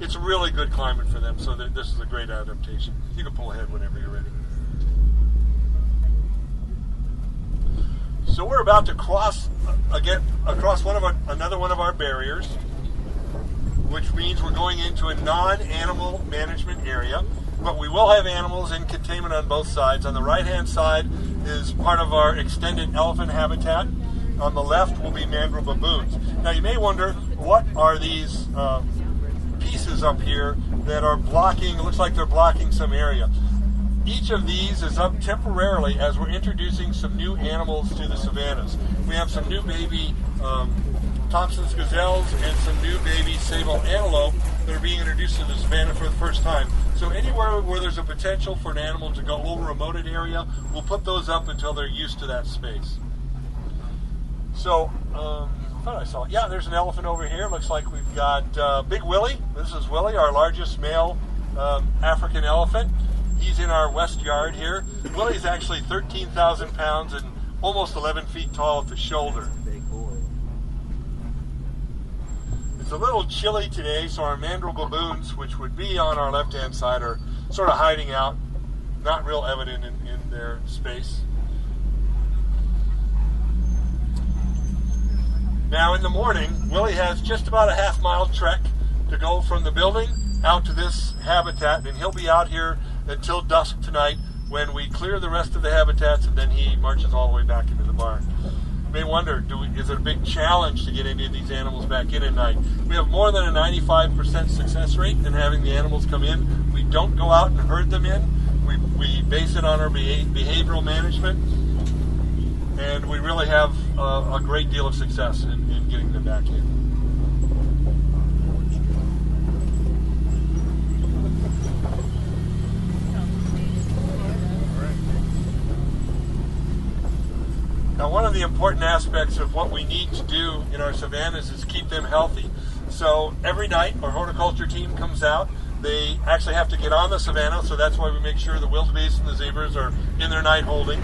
It's a really good climate for them, so this is a great adaptation. You can pull ahead whenever you're ready. So we're about to cross across another one of our barriers, which means we're going into a non-animal management area, but we will have animals in containment on both sides. On the right-hand side is part of our extended elephant habitat. On the left will be mangrove baboons. Now you may wonder, what are these pieces up here that are blocking, it looks like they're blocking some area. Each of these is up temporarily as we're introducing some new animals to the savannas. We have some new baby Thompson's gazelles and some new baby sable antelope that are being introduced to the savanna for the first time. So anywhere where there's a potential for an animal to go over a remote area, we'll put those up until they're used to that space. So, I thought I saw it. Yeah, there's an elephant over here. Looks like we've got Big Willie. This is Willie, our largest male African elephant. He's in our west yard here. Willie's actually 13,000 pounds and almost 11 feet tall at the shoulder. It's a little chilly today, so our mangrove baboons, which would be on our left-hand side, are sort of hiding out, not real evident in their space. Now in the morning, Willie has just about a half-mile trek to go from the building out to this habitat, and he'll be out here until dusk tonight when we clear the rest of the habitats, and then he marches all the way back into the barn. You may wonder, is it a big challenge to get any of these animals back in at night? We have more than a 95% success rate in having the animals come in. We don't go out and herd them in. We base it on our behavioral management, and we really have a great deal of success in getting them back in. Now, one of the important aspects of what we need to do in our savannas is keep them healthy. So every night our horticulture team comes out. They actually have to get on the savanna, so that's why we make sure the wildebeest and the zebras are in their night holding.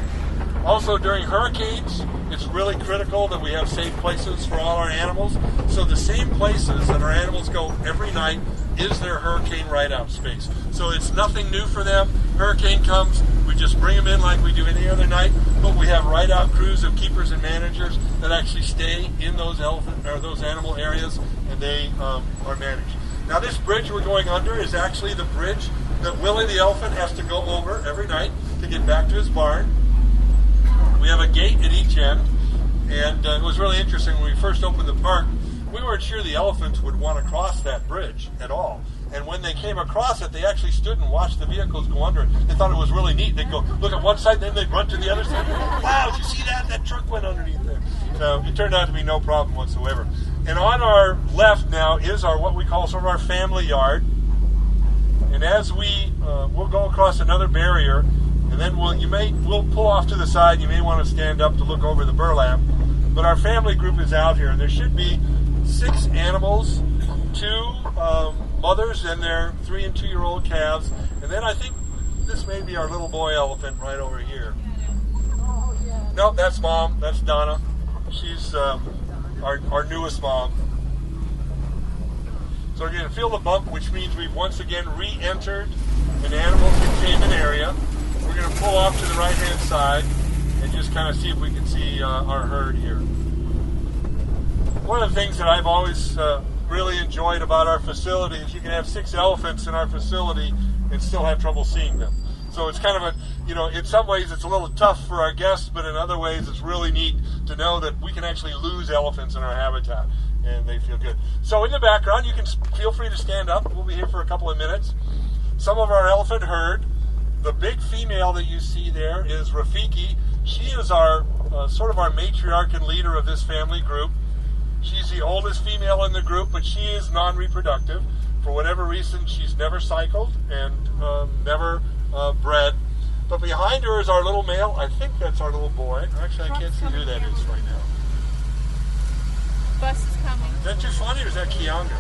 Also, during hurricanes, it's really critical that we have safe places for all our animals. So the same places that our animals go every night is their hurricane ride-out space. So it's nothing new for them. Hurricane comes, we just bring them in like we do any other night, but we have ride-out crews of keepers and managers that actually stay in those those animal areas, and they are managed. Now, this bridge we're going under is actually the bridge that Willie the elephant has to go over every night to get back to his barn. We have a gate at each end, and it was really interesting when we first opened the park. We weren't sure the elephants would want to cross that bridge at all. And when they came across it, they actually stood and watched the vehicles go under it. They thought it was really neat. They'd go look at one side, then they'd run to the other side. Wow, did you see that? That truck went underneath there. So it turned out to be no problem whatsoever. And on our left now is our what we call sort of our family yard. And as we'll go across another barrier, and then we'll pull off to the side. You may want to stand up to look over the burlap. But our family group is out here, and there should be 6 animals, 2 mothers and their 3- and 2-year-old calves. And then I think this may be our little boy elephant right over here. Nope, that's Mom. That's Donna. She's our newest mom. So we're going to feel the bump, which means we've once again re-entered an animal containment area. We're going to pull off to the right-hand side and just kind of see if we can see our herd here. One of the things that I've always really enjoyed about our facility is you can have 6 elephants in our facility and still have trouble seeing them. So it's kind of in some ways it's a little tough for our guests, but in other ways it's really neat to know that we can actually lose elephants in our habitat, and they feel good. So in the background, you can feel free to stand up. We'll be here for a couple of minutes. Some of our elephant herd. The big female that you see there is Rafiki. She is our sort of our matriarch and leader of this family group. She's the oldest female in the group, but she is non-reproductive. For whatever reason, she's never cycled and never bred. But behind her is our little male. I think that's our little boy. Actually, I can't see who that is right now. Bus is coming. Is that too funny, or is that Kianga?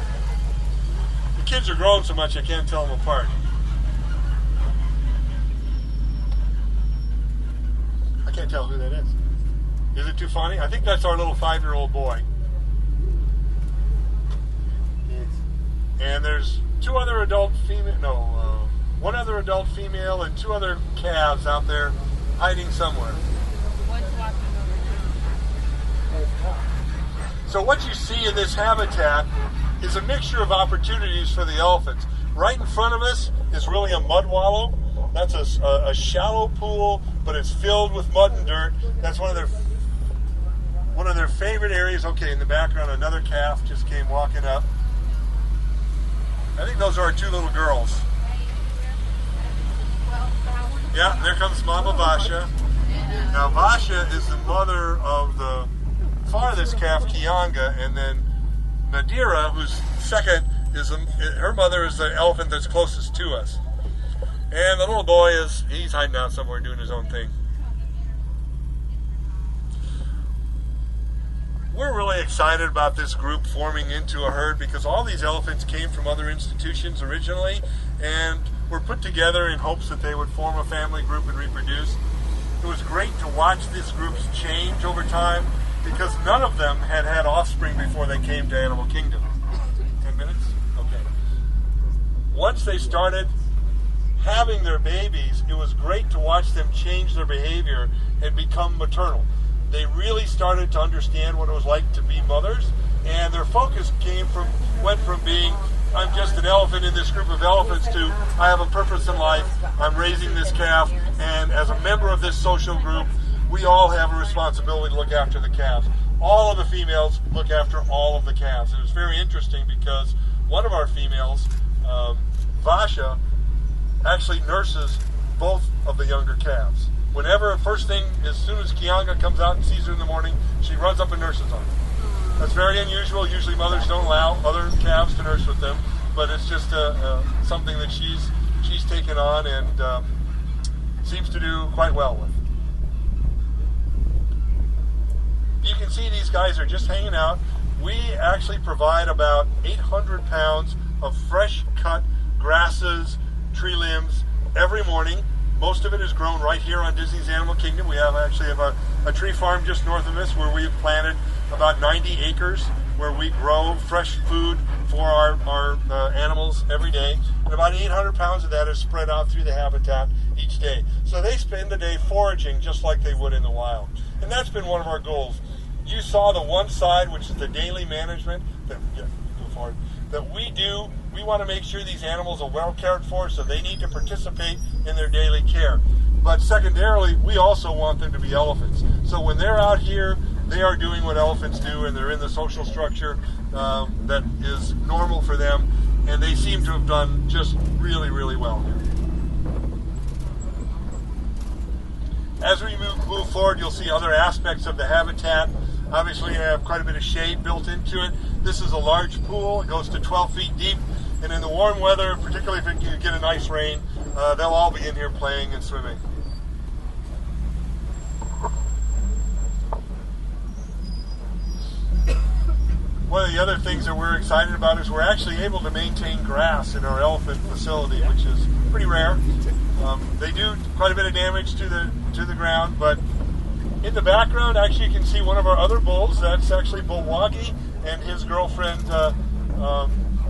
The kids are growing so much I can't tell them apart. I can't tell who that is. Is it too funny? I think that's our little 5-year-old boy. And there's 2 other adult female, one other adult female and 2 other calves out there hiding somewhere. So what you see in this habitat is a mixture of opportunities for the elephants. Right in front of us is really a mud wallow. That's a shallow pool, but it's filled with mud and dirt. That's one of their favorite areas. Okay, in the background, another calf just came walking up. I think those are our 2 little girls. Yeah, there comes Mama Vasha. Now Vasha is the mother of the farthest calf, Kianga, and then Nadira, who's second, her mother is the elephant that's closest to us. And the little boy he's hiding out somewhere doing his own thing. We're really excited about this group forming into a herd because all these elephants came from other institutions originally and were put together in hopes that they would form a family group and reproduce. It was great to watch these groups change over time because none of them had offspring before they came to Animal Kingdom. 10 minutes? Okay. Once they started having their babies, it was great to watch them change their behavior and become maternal. They really started to understand what it was like to be mothers, and their focus went from being, I'm just an elephant in this group of elephants, to I have a purpose in life, I'm raising this calf, and as a member of this social group, we all have a responsibility to look after the calves. All of the females look after all of the calves. And it was very interesting because one of our females, Vasha, actually nurses both of the younger calves. Whenever, first thing, as soon as Kianga comes out and sees her in the morning, she runs up and nurses on her. That's very unusual. Usually mothers don't allow other calves to nurse with them, but it's just something that she's taken on and seems to do quite well with. You can see these guys are just hanging out. We actually provide about 800 pounds of fresh cut grasses, tree limbs every morning. Most of it is grown right here on Disney's Animal Kingdom. We actually have a tree farm just north of us where we've planted about 90 acres where we grow fresh food for our animals every day. And about 800 pounds of that is spread out through the habitat each day. So they spend the day foraging just like they would in the wild. And that's been one of our goals. You saw the one side, which is the daily management that we do. We want to make sure these animals are well cared for, so they need to participate in their daily care. But secondarily, we also want them to be elephants. So when they're out here, they are doing what elephants do, and they're in the social structure that is normal for them, and they seem to have done just really, really well here. As we move forward, you'll see other aspects of the habitat. Obviously, you have quite a bit of shade built into it. This is a large pool. It goes to 12 feet deep. And in the warm weather, particularly if you get a nice rain, they'll all be in here playing and swimming. One of the other things that we're excited about is we're actually able to maintain grass in our elephant facility, which is pretty rare. They do quite a bit of damage to the ground, but in the background, actually, you can see one of our other bulls. That's actually Bull Waggy and his girlfriend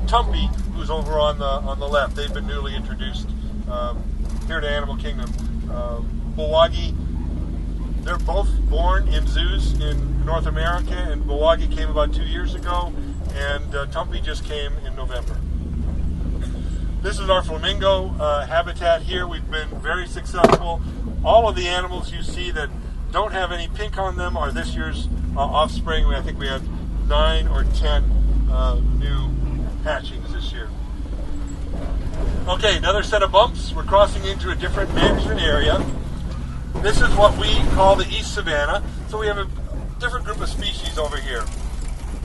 Tumpy, who's over on the left. They've been newly introduced here to Animal Kingdom. Bull Waggy, they're both born in zoos in North America, and Bull Waggy came about 2 years ago, and Tumpy just came in November. This is our flamingo habitat here. We've been very successful. All of the animals you see that don't have any pink on them are this year's offspring. I think we had 9 or 10 new hatchings this year. Okay, another set of bumps. We're crossing into a different management area. This is what we call the East Savannah. So we have a different group of species over here.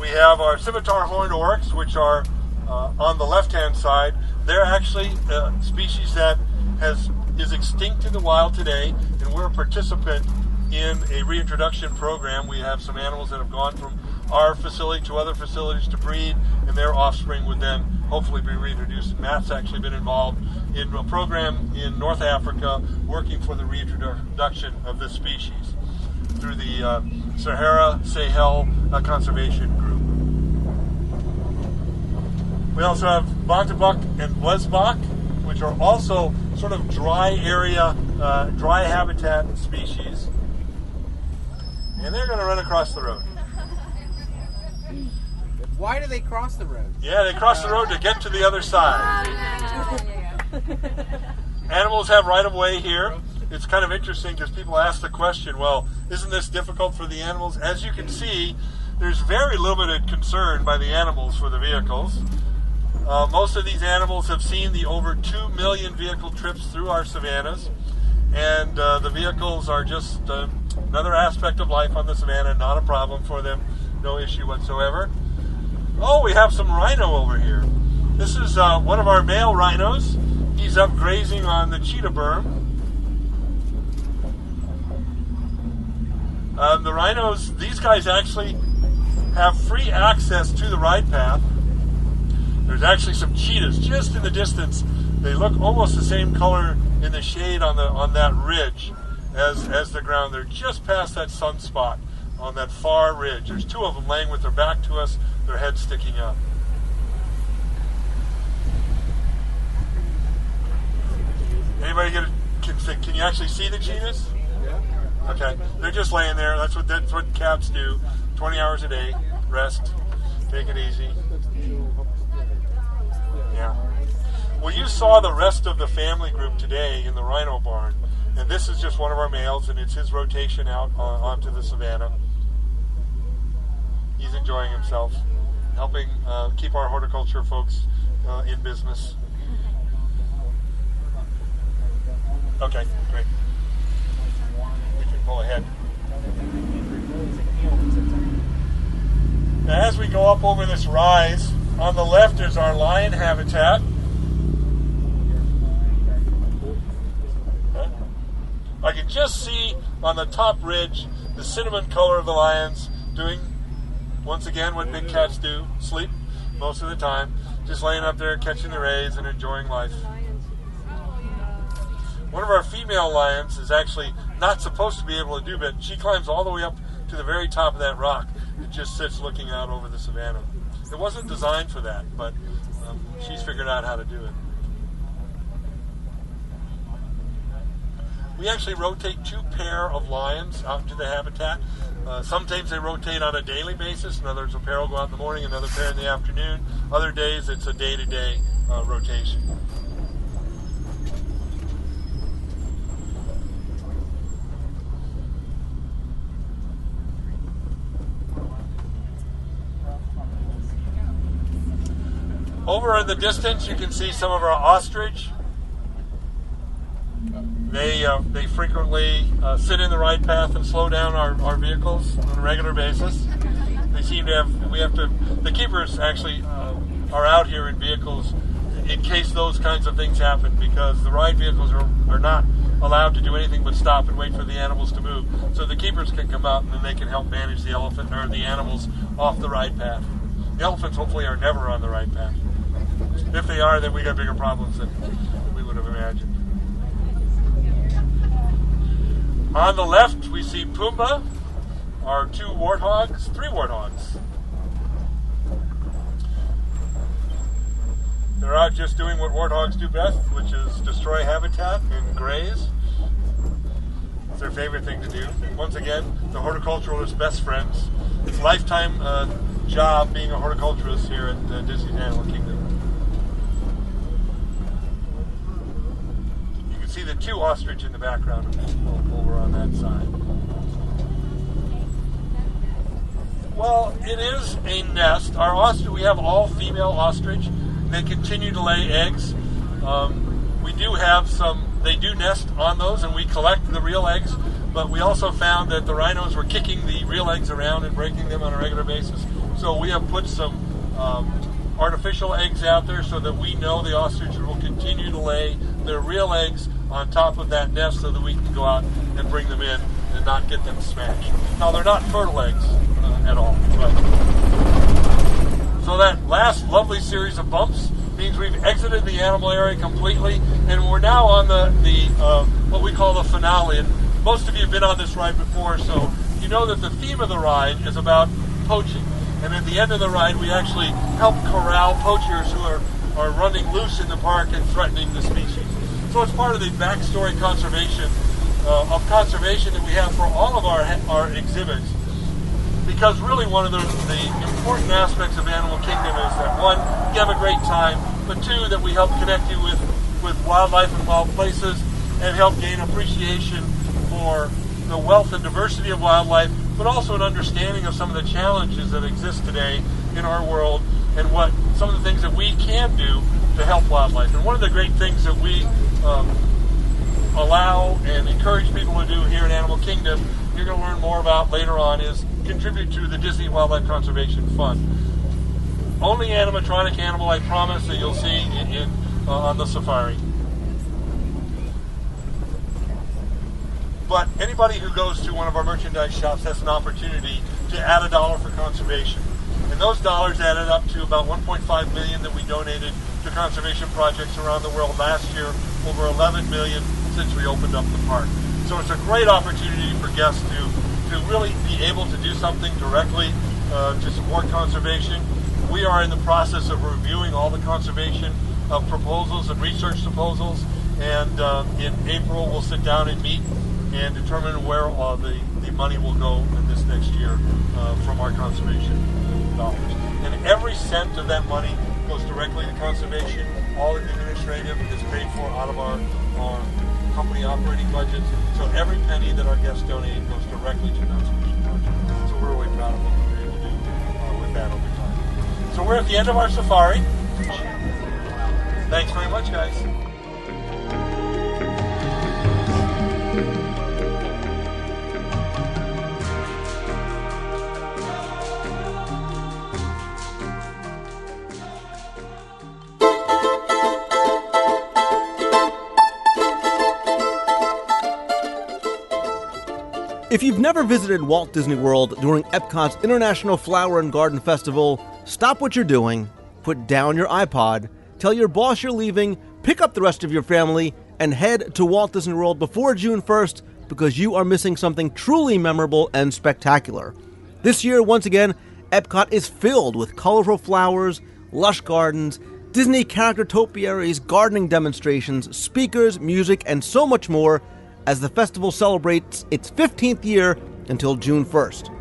We have our scimitar horned oryx, which are on the left-hand side. They're actually a species that is extinct in the wild today, and we're a participant in a reintroduction program. We have some animals that have gone from our facility to other facilities to breed, and their offspring would then hopefully be reintroduced. Matt's actually been involved in a program in North Africa working for the reintroduction of this species through the Sahara-Sahel Conservation Group. We also have Bontebok and Blesbok, which are also sort of dry area, dry habitat species. And they're going to run across the road. Why do they cross the road? Yeah, they cross the road to get to the other side. Animals have right-of-way here. It's kind of interesting because people ask the question, well, isn't this difficult for the animals? As you can see, there's very limited concern by the animals for the vehicles. Most of these animals have seen the over 2 million vehicle trips through our savannas, and the vehicles are just another aspect of life on the savanna, not a problem for them, no issue whatsoever. Oh, we have some rhino over here. This is one of our male rhinos. He's up grazing on the cheetah berm. The rhinos, these guys actually have free access to the ride path. There's actually some cheetahs just in the distance. They look almost the same color in the shade on that ridge as the ground. They're just past that sunspot on that far ridge. There's 2 of them laying with their back to us, their heads sticking up. Anybody can you actually see the cheetahs? Yeah. Okay, they're just laying there. That's what cats do. 20 hours a day, rest, take it easy. Yeah. Well, you saw the rest of the family group today in the rhino barn, and this is just one of our males, and it's his rotation out onto the savanna. He's enjoying himself, helping keep our horticulture folks in business. Okay, great. We can pull ahead. Now, as we go up over this rise, on the left is our lion habitat. I can just see on the top ridge the cinnamon color of the lions doing, once again, what big cats do, sleep most of the time, just laying up there catching the rays and enjoying life. One of our female lions is actually not supposed to be able to do that. She climbs all the way up to the very top of that rock. It just sits looking out over the savanna. It wasn't designed for that, but she's figured out how to do it. We actually rotate 2 pair of lions out into the habitat. Sometimes they rotate on a daily basis. In other words, a pair will go out in the morning, another pair in the afternoon. Other days, it's a day-to-day rotation. Over in the distance, you can see some of our ostrich. They frequently sit in the right path and slow down our vehicles on a regular basis. They seem to have, the keepers actually are out here in vehicles in case those kinds of things happen, because the ride vehicles are not allowed to do anything but stop and wait for the animals to move. So the keepers can come out and then they can help manage the elephant or the animals off the ride path. The elephants hopefully are never on the right path. If they are, then we got bigger problems than we would have imagined. On the left, we see Pumbaa, our 3 warthogs. They're out just doing what warthogs do best, which is destroy habitat and graze. It's their favorite thing to do. Once again, the horticulturalist's best friends. It's a lifetime job being a horticulturalist here at Disney's Animal Kingdom. You can see the 2 ostrich in the background over on that side. Well, it is a nest. Our ostrich, we have all female ostrich. They continue to lay eggs. We do have they do nest on those, and we collect the real eggs, but we also found that the rhinos were kicking the real eggs around and breaking them on a regular basis. So we have put some artificial eggs out there so that we know the ostriches will continue to lay their real eggs on top of that nest so that we can go out and bring them in and not get them smashed. Now, they're not fertile eggs at all. So that last lovely series of bumps means we've exited the animal area completely, and we're now on the what we call the finale. And most of you have been on this ride before, so you know that the theme of the ride is about poaching. And at the end of the ride, we actually help corral poachers who are running loose in the park and threatening the species. So it's part of the backstory conservation that we have for all of our exhibits. Because really one of the important aspects of Animal Kingdom is that, 1, you have a great time, but 2, that we help connect you with wildlife and wild places and help gain appreciation for the wealth and diversity of wildlife, but also an understanding of some of the challenges that exist today in our world and what some of the things that we can do to help wildlife. And one of the great things that we allow and encourage people to do here in Animal Kingdom, you're going to learn more about later on, is contribute to the Disney Wildlife Conservation Fund. Only animatronic animal, I promise, that you'll see on the safari. But anybody who goes to one of our merchandise shops has an opportunity to add $1 for conservation. And those dollars added up to about $1.5 million that we donated to conservation projects around the world last year, over $11 million since we opened up the park. So it's a great opportunity for guests to really be able to do something directly to support conservation. We are in the process of reviewing all the conservation proposals and research proposals, and in April we'll sit down and meet and determine where the money will go in this next year from our conservation dollars. And every cent of that money goes directly to conservation. All of the administrative is paid for out of our company operating budgets. So every penny that our guests donate goes directly to conservation projects. So we're really proud of what we've been able to do with that over time. So we're at the end of our safari. Thanks very much, guys. If you've never visited Walt Disney World during Epcot's International Flower and Garden Festival, stop what you're doing, put down your iPod, tell your boss you're leaving, pick up the rest of your family, and head to Walt Disney World before June 1st because you are missing something truly memorable and spectacular. This year, once again, Epcot is filled with colorful flowers, lush gardens, Disney character topiaries, gardening demonstrations, speakers, music, and so much more as the festival celebrates its 15th year until June 1st.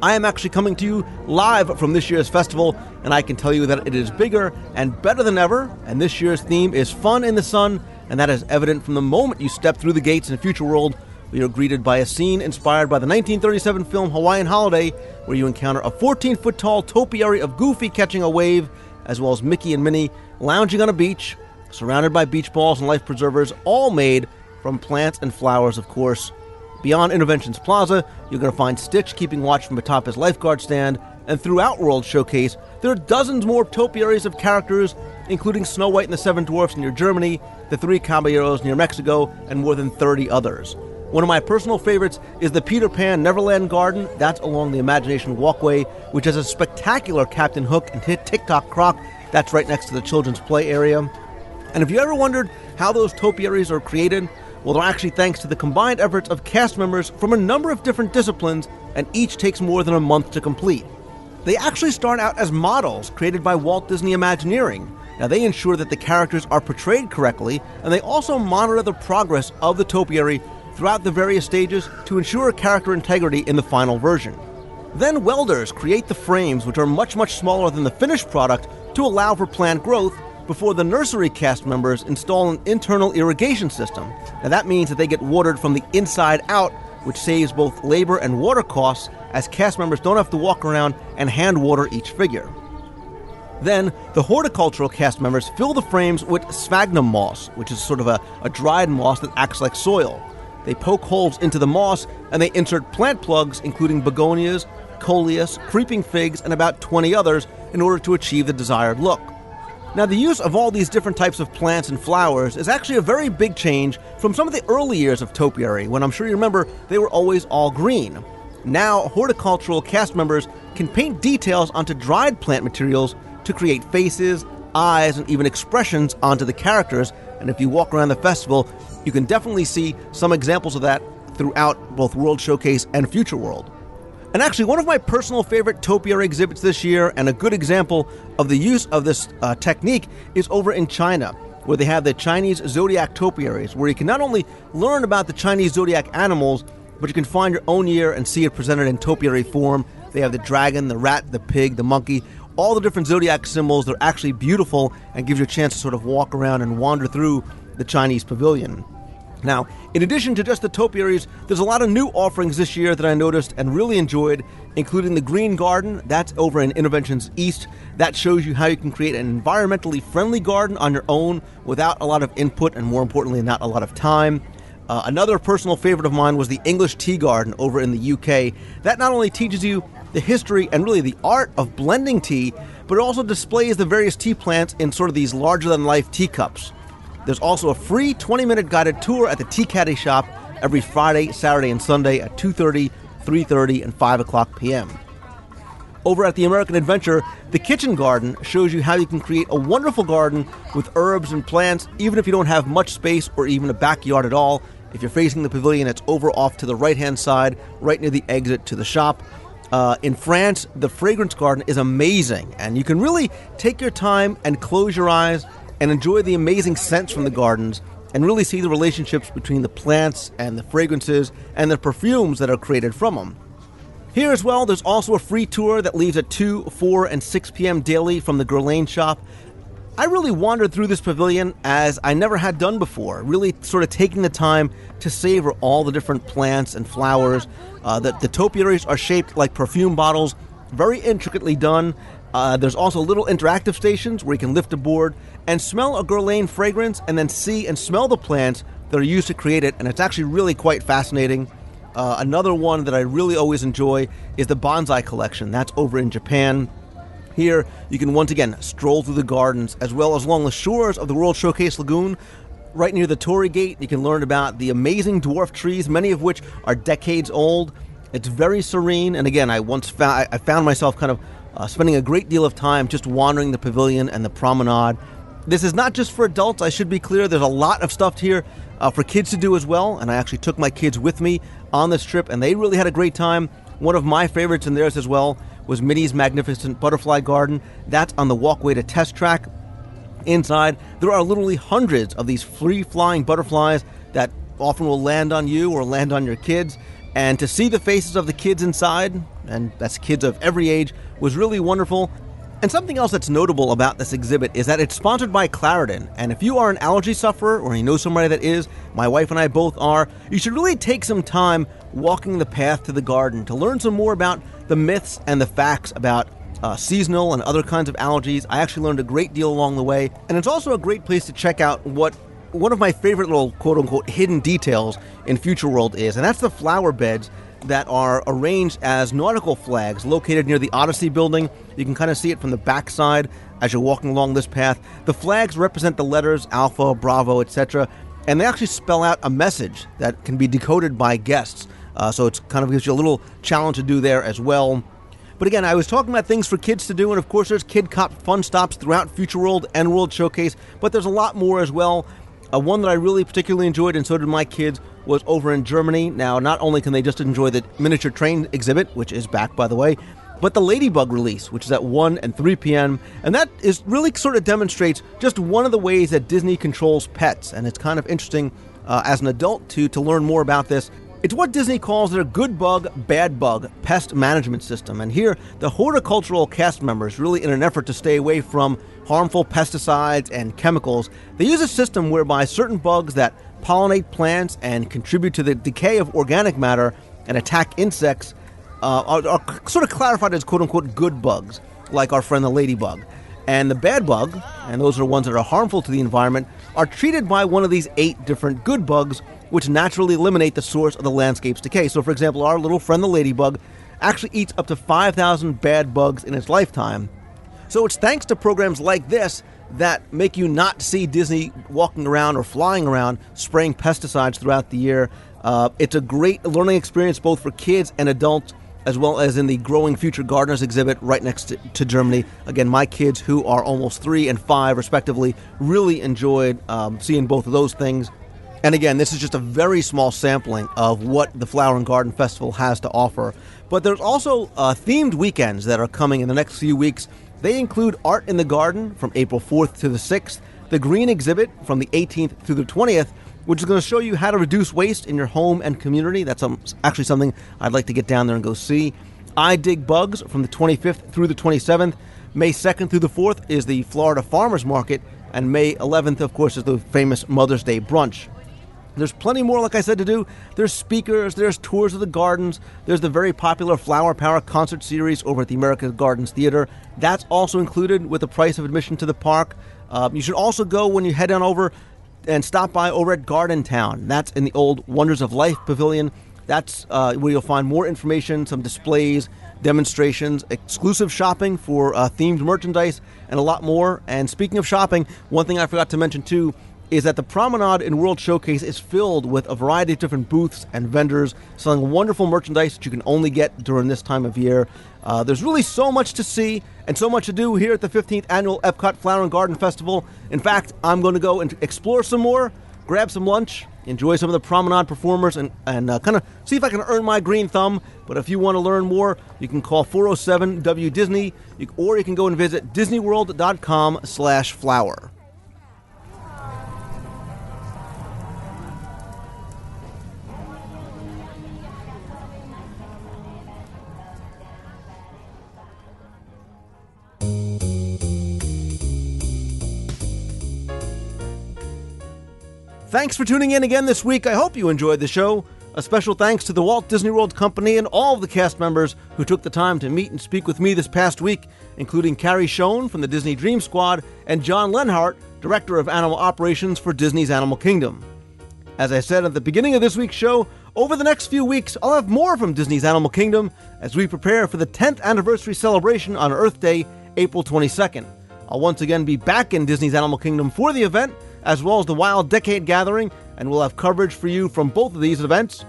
I am actually coming to you live from this year's festival, and I can tell you that it is bigger and better than ever, and this year's theme is Fun in the Sun, and that is evident from the moment you step through the gates in Future World. You're greeted by a scene inspired by the 1937 film Hawaiian Holiday, where you encounter a 14-foot-tall topiary of Goofy catching a wave, as well as Mickey and Minnie lounging on a beach, surrounded by beach balls and life preservers, all made from plants and flowers, of course. Beyond Interventions Plaza, you're going to find Stitch keeping watch from atop his lifeguard stand, and throughout World Showcase, there are dozens more topiaries of characters, including Snow White and the Seven Dwarfs near Germany, the Three Caballeros near Mexico, and more than 30 others. One of my personal favorites is the Peter Pan Neverland Garden. That's along the Imagination Walkway, which has a spectacular Captain Hook and Tick-Tock Croc. That's right next to the children's play area. And if you ever wondered how those topiaries are created, well, they're actually thanks to the combined efforts of cast members from a number of different disciplines, and each takes more than a month to complete. They actually start out as models created by Walt Disney Imagineering. Now, they ensure that the characters are portrayed correctly, and they also monitor the progress of the topiary throughout the various stages to ensure character integrity in the final version. Then welders create the frames, which are much, much smaller than the finished product, to allow for plant growth, before the nursery cast members install an internal irrigation system. Now that means that they get watered from the inside out, which saves both labor and water costs, as cast members don't have to walk around and hand water each figure. Then, the horticultural cast members fill the frames with sphagnum moss, which is sort of a dried moss that acts like soil. They poke holes into the moss, and they insert plant plugs, including begonias, coleus, creeping figs, and about 20 others, in order to achieve the desired look. Now, the use of all these different types of plants and flowers is actually a very big change from some of the early years of topiary, when I'm sure you remember they were always all green. Now, horticultural cast members can paint details onto dried plant materials to create faces, eyes, and even expressions onto the characters, and if you walk around the festival, you can definitely see some examples of that throughout both World Showcase and Future World. And actually, one of my personal favorite topiary exhibits this year, and a good example of the use of this technique, is over in China, where they have the Chinese zodiac topiaries, where you can not only learn about the Chinese zodiac animals, but you can find your own year and see it presented in topiary form. They have the dragon, the rat, the pig, the monkey, all the different zodiac symbols. They're actually beautiful and gives you a chance to sort of walk around and wander through the Chinese pavilion. Now, in addition to just the topiaries, there's a lot of new offerings this year that I noticed and really enjoyed, including the Green Garden. That's over in Interventions East. That shows you how you can create an environmentally friendly garden on your own without a lot of input and, more importantly, not a lot of time. Another personal favorite of mine was the English Tea Garden over in the UK. That not only teaches you the history and really the art of blending tea, but it also displays the various tea plants in sort of these larger-than-life teacups. There's also a free 20-minute guided tour at the Tea Caddy shop every Friday, Saturday, and Sunday at 2:30, 3:30, and 5 o'clock p.m. Over at the American Adventure, the Kitchen Garden shows you how you can create a wonderful garden with herbs and plants, even if you don't have much space or even a backyard at all. If you're facing the pavilion, it's over off to the right-hand side, right near the exit to the shop. In France, the Fragrance Garden is amazing, and you can really take your time and close your eyes and enjoy the amazing scents from the gardens and really see the relationships between the plants and the fragrances and the perfumes that are created from them. Here as well, there's also a free tour that leaves at 2, 4, and 6 p.m. daily from the Guerlain shop. I really wandered through this pavilion as I never had done before, really sort of taking the time to savor all the different plants and flowers. The topiaries are shaped like perfume bottles, very intricately done. There's also little interactive stations where you can lift a board and smell a Guerlain fragrance and then see and smell the plants that are used to create it, and it's actually really quite fascinating. Another one that I really always enjoy is the bonsai collection. That's over in Japan. Here, you can once again stroll through the gardens as well as along the shores of the World Showcase Lagoon. Right near the Torii Gate, you can learn about the amazing dwarf trees, many of which are decades old. It's very serene, and again, I found myself kind of spending a great deal of time just wandering the pavilion and the promenade. This is not just for adults, I should be clear. There's a lot of stuff here for kids to do as well, and I actually took my kids with me on this trip, and they really had a great time. One of my favorites and theirs as well was Minnie's Magnificent Butterfly Garden. That's on the walkway to Test Track. Inside, there are literally hundreds of these free-flying butterflies that often will land on you or land on your kids. And to see the faces of the kids inside, and that's kids of every age, was really wonderful. And something else that's notable about this exhibit is that it's sponsored by Claritin. And if you are an allergy sufferer, or you know somebody that is, my wife and I both are, you should really take some time walking the path to the garden to learn some more about the myths and the facts about seasonal and other kinds of allergies. I actually learned a great deal along the way. And it's also a great place to check out what one of my favorite little quote-unquote hidden details in Future World is, and that's the flower beds that are arranged as nautical flags located near the Odyssey building. You can kind of see it from the backside as you're walking along this path. The flags represent the letters Alpha, Bravo, etc., and they actually spell out a message that can be decoded by guests. So it kind of gives you a little challenge to do there as well. But again, I was talking about things for kids to do, and of course there's Kid Cop fun stops throughout Future World and World Showcase, but there's a lot more as well. One that I really particularly enjoyed, and so did my kids, was over in Germany. Now, not only can they just enjoy the miniature train exhibit, which is back, by the way, but the Ladybug release, which is at 1 and 3 p.m., and that is really sort of demonstrates just one of the ways that Disney controls pets, and it's kind of interesting as an adult to learn more about this. It's what Disney calls their good bug, bad bug pest management system. And here, the horticultural cast members, really in an effort to stay away from harmful pesticides and chemicals, they use a system whereby certain bugs that pollinate plants and contribute to the decay of organic matter and attack insects are sort of clarified as quote-unquote good bugs, like our friend the ladybug. And the bad bug, and those are ones that are harmful to the environment, are treated by one of these 8 different good bugs, which naturally eliminate the source of the landscape's decay. So, for example, our little friend the ladybug actually eats up to 5,000 bad bugs in its lifetime. So it's thanks to programs like this that make you not see Disney walking around or flying around spraying pesticides throughout the year. It's a great learning experience both for kids and adults, as well as in the Growing Future Gardeners exhibit right next to Germany. Again, my kids, who are almost 3 and 5 respectively, really enjoyed seeing both of those things. And again, this is just a very small sampling of what the Flower and Garden Festival has to offer. But there's also themed weekends that are coming in the next few weeks. They include Art in the Garden from April 4th to the 6th, the Green Exhibit from the 18th through the 20th, which is going to show you how to reduce waste in your home and community. That's actually something I'd like to get down there and go see. I Dig Bugs from the 25th through the 27th. May 2nd through the 4th is the Florida Farmers Market, and May 11th, of course, is the famous Mother's Day Brunch. There's plenty more, like I said, to do. There's speakers, there's tours of the gardens, there's the very popular Flower Power concert series over at the American Gardens Theater. That's also included with the price of admission to the park. You should also go when you head on over and stop by over at Garden Town. That's in the old Wonders of Life Pavilion. That's where you'll find more information, some displays, demonstrations, exclusive shopping for themed merchandise, and a lot more. And speaking of shopping, one thing I forgot to mention too is that the Promenade in World Showcase is filled with a variety of different booths and vendors selling wonderful merchandise that you can only get during this time of year. There's really so much to see and so much to do here at the 15th Annual Epcot Flower and Garden Festival. In fact, I'm going to go and explore some more, grab some lunch, enjoy some of the Promenade performers, and kind of see if I can earn my green thumb. But if you want to learn more, you can call 407-WDisney, or you can go and visit disneyworld.com/flower. Thanks for tuning in again this week. I hope you enjoyed the show. A special thanks to the Walt Disney World Company and all of the cast members who took the time to meet and speak with me this past week, including Carrie Schoen from the Disney Dream Squad and John Lenhart, Director of Animal Operations for Disney's Animal Kingdom. As I said at the beginning of this week's show, over the next few weeks, I'll have more from Disney's Animal Kingdom as we prepare for the 10th anniversary celebration on Earth Day, April 22nd. I'll once again be back in Disney's Animal Kingdom for the event, as well as the Wild Decade Gathering, and we'll have coverage for you from both of these events.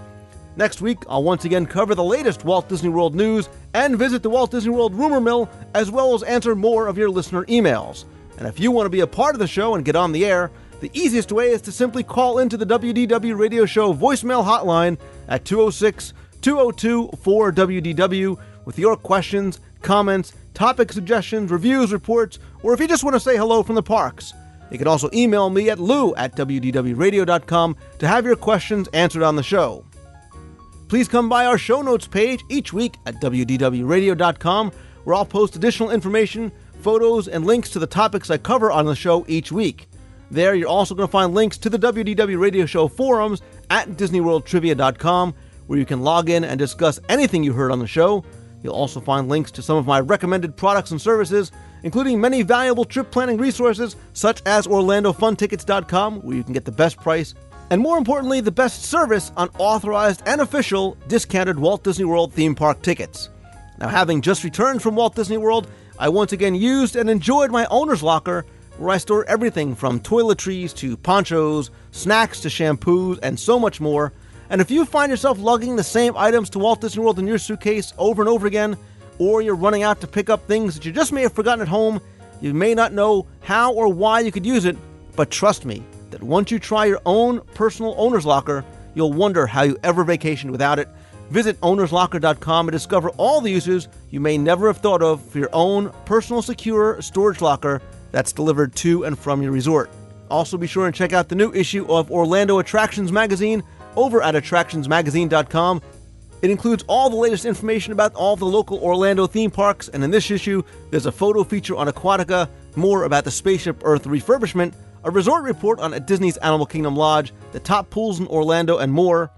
Next week, I'll once again cover the latest Walt Disney World news and visit the Walt Disney World rumor mill, as well as answer more of your listener emails. And if you want to be a part of the show and get on the air, the easiest way is to simply call into the WDW Radio Show voicemail hotline at 206-202-4WDW with your questions, comments, topic suggestions, reviews, reports, or if you just want to say hello from the parks. You can also email me at lou@wdwradio.com to have your questions answered on the show. Please come by our show notes page each week at wdwradio.com, where I'll post additional information, photos, and links to the topics I cover on the show each week. There, you're also going to find links to the WDW Radio Show forums at DisneyWorldTrivia.com, where you can log in and discuss anything you heard on the show. You'll also find links to some of my recommended products and services, including many valuable trip planning resources, such as OrlandoFunTickets.com, where you can get the best price, and more importantly, the best service on authorized and official discounted Walt Disney World theme park tickets. Now, having just returned from Walt Disney World, I once again used and enjoyed my owner's locker, where I store everything from toiletries to ponchos, snacks to shampoos, and so much more. And if you find yourself lugging the same items to Walt Disney World in your suitcase over and over again, or you're running out to pick up things that you just may have forgotten at home, you may not know how or why you could use it, but trust me, that once you try your own personal owner's locker, you'll wonder how you ever vacationed without it. Visit ownerslocker.com and discover all the uses you may never have thought of for your own personal secure storage locker that's delivered to and from your resort. Also, be sure and check out the new issue of Orlando Attractions Magazine over at attractionsmagazine.com. It includes all the latest information about all the local Orlando theme parks, and in this issue, there's a photo feature on Aquatica, more about the Spaceship Earth refurbishment, a resort report on Disney's Animal Kingdom Lodge, the top pools in Orlando, and more.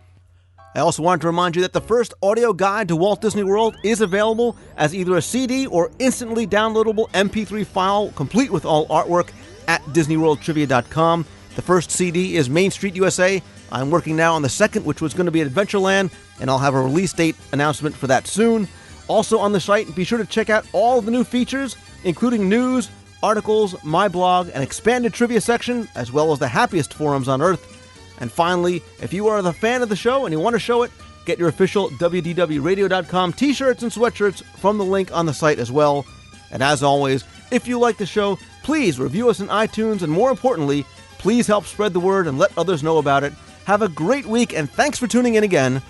I also wanted to remind you that the first audio guide to Walt Disney World is available as either a CD or instantly downloadable MP3 file, complete with all artwork, at DisneyWorldTrivia.com. The first CD is Main Street USA. I'm working now on the second, which was going to be Adventureland, and I'll have a release date announcement for that soon. Also on the site, be sure to check out all the new features, including news, articles, my blog, an expanded trivia section, as well as the happiest forums on Earth. And finally, if you are the fan of the show and you want to show it, get your official WDWRadio.com t-shirts and sweatshirts from the link on the site as well. And as always, if you like the show, please review us in iTunes, and more importantly, please help spread the word and let others know about it. Have a great week, and thanks for tuning in again.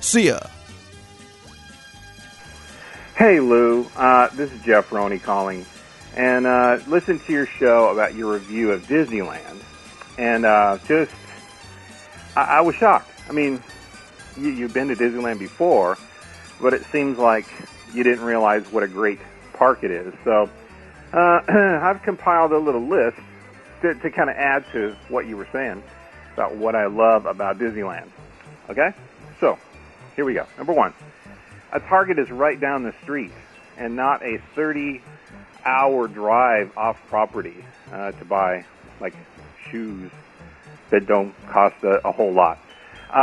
See ya. Hey, Lou. This is Jeff Roney calling. And listen to your show about your review of Disneyland. And I was shocked. I mean, you've been to Disneyland before, but it seems like you didn't realize what a great park it is. So I've compiled a little list to kind of add to what you were saying about what I love about Disneyland. Okay? So, here we go. Number one, Target is right down the street and not a 30-hour drive off property to buy, like, shoes that don't cost a whole lot.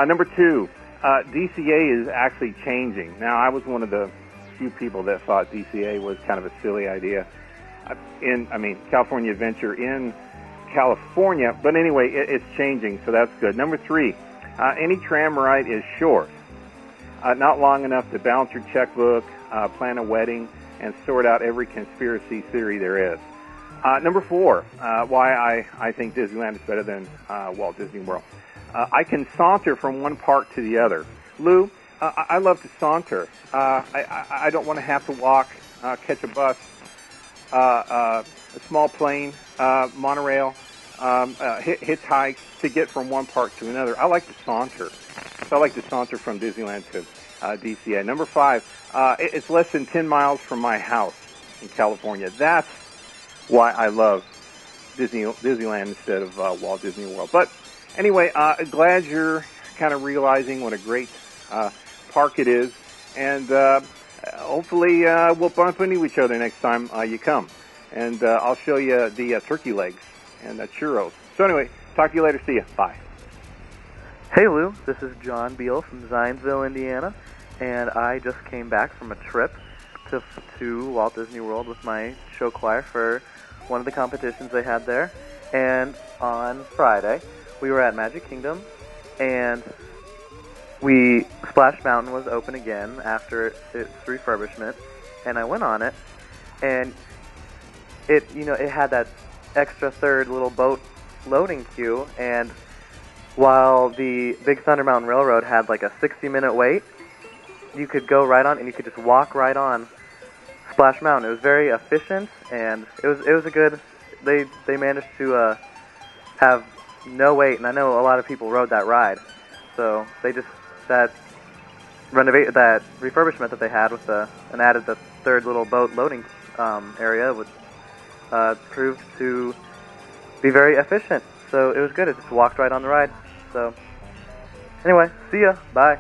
Number two, DCA is actually changing. Now, I was one of the few people that thought DCA was kind of a silly idea. California Adventure in California. But anyway, it's changing, so that's good. Number three, any tram ride is short. Not long enough to balance your checkbook, plan a wedding, and sort out every conspiracy theory there is. Number four, why I think Disneyland is better than Walt Disney World. I can saunter from one park to the other. Lou, I love to saunter. I don't want to have to walk, catch a bus, a small plane, monorail, hitchhike to get from one park to another. I like to saunter. So I like to saunter from Disneyland to DCA. Number five, it's less than 10 miles from my house in California. That's why I love Disneyland instead of Walt Disney World. But anyway, glad you're kind of realizing what a great park it is, and hopefully we'll bump into each other next time you come, and I'll show you the turkey legs and the churros. So anyway, talk to you later. See ya. Bye. Hey Lou, this is John Beal from Zionsville, Indiana, and I just came back from a trip to Walt Disney World with my show choir for one of the competitions they had there. And on Friday, we were at Magic Kingdom, and Splash Mountain was open again after its refurbishment, and I went on it, and it had that extra third little boat loading queue, and while the Big Thunder Mountain Railroad had like a 60-minute wait, you could go right on and you could just walk right on Splash Mountain. It was very efficient, and it was a good. They managed to have no wait, and I know a lot of people rode that ride. So they just that refurbishment that they had with and added the third little boat loading area would proved to be very efficient. So it was good. It just walked right on the ride. So anyway, see ya. Bye.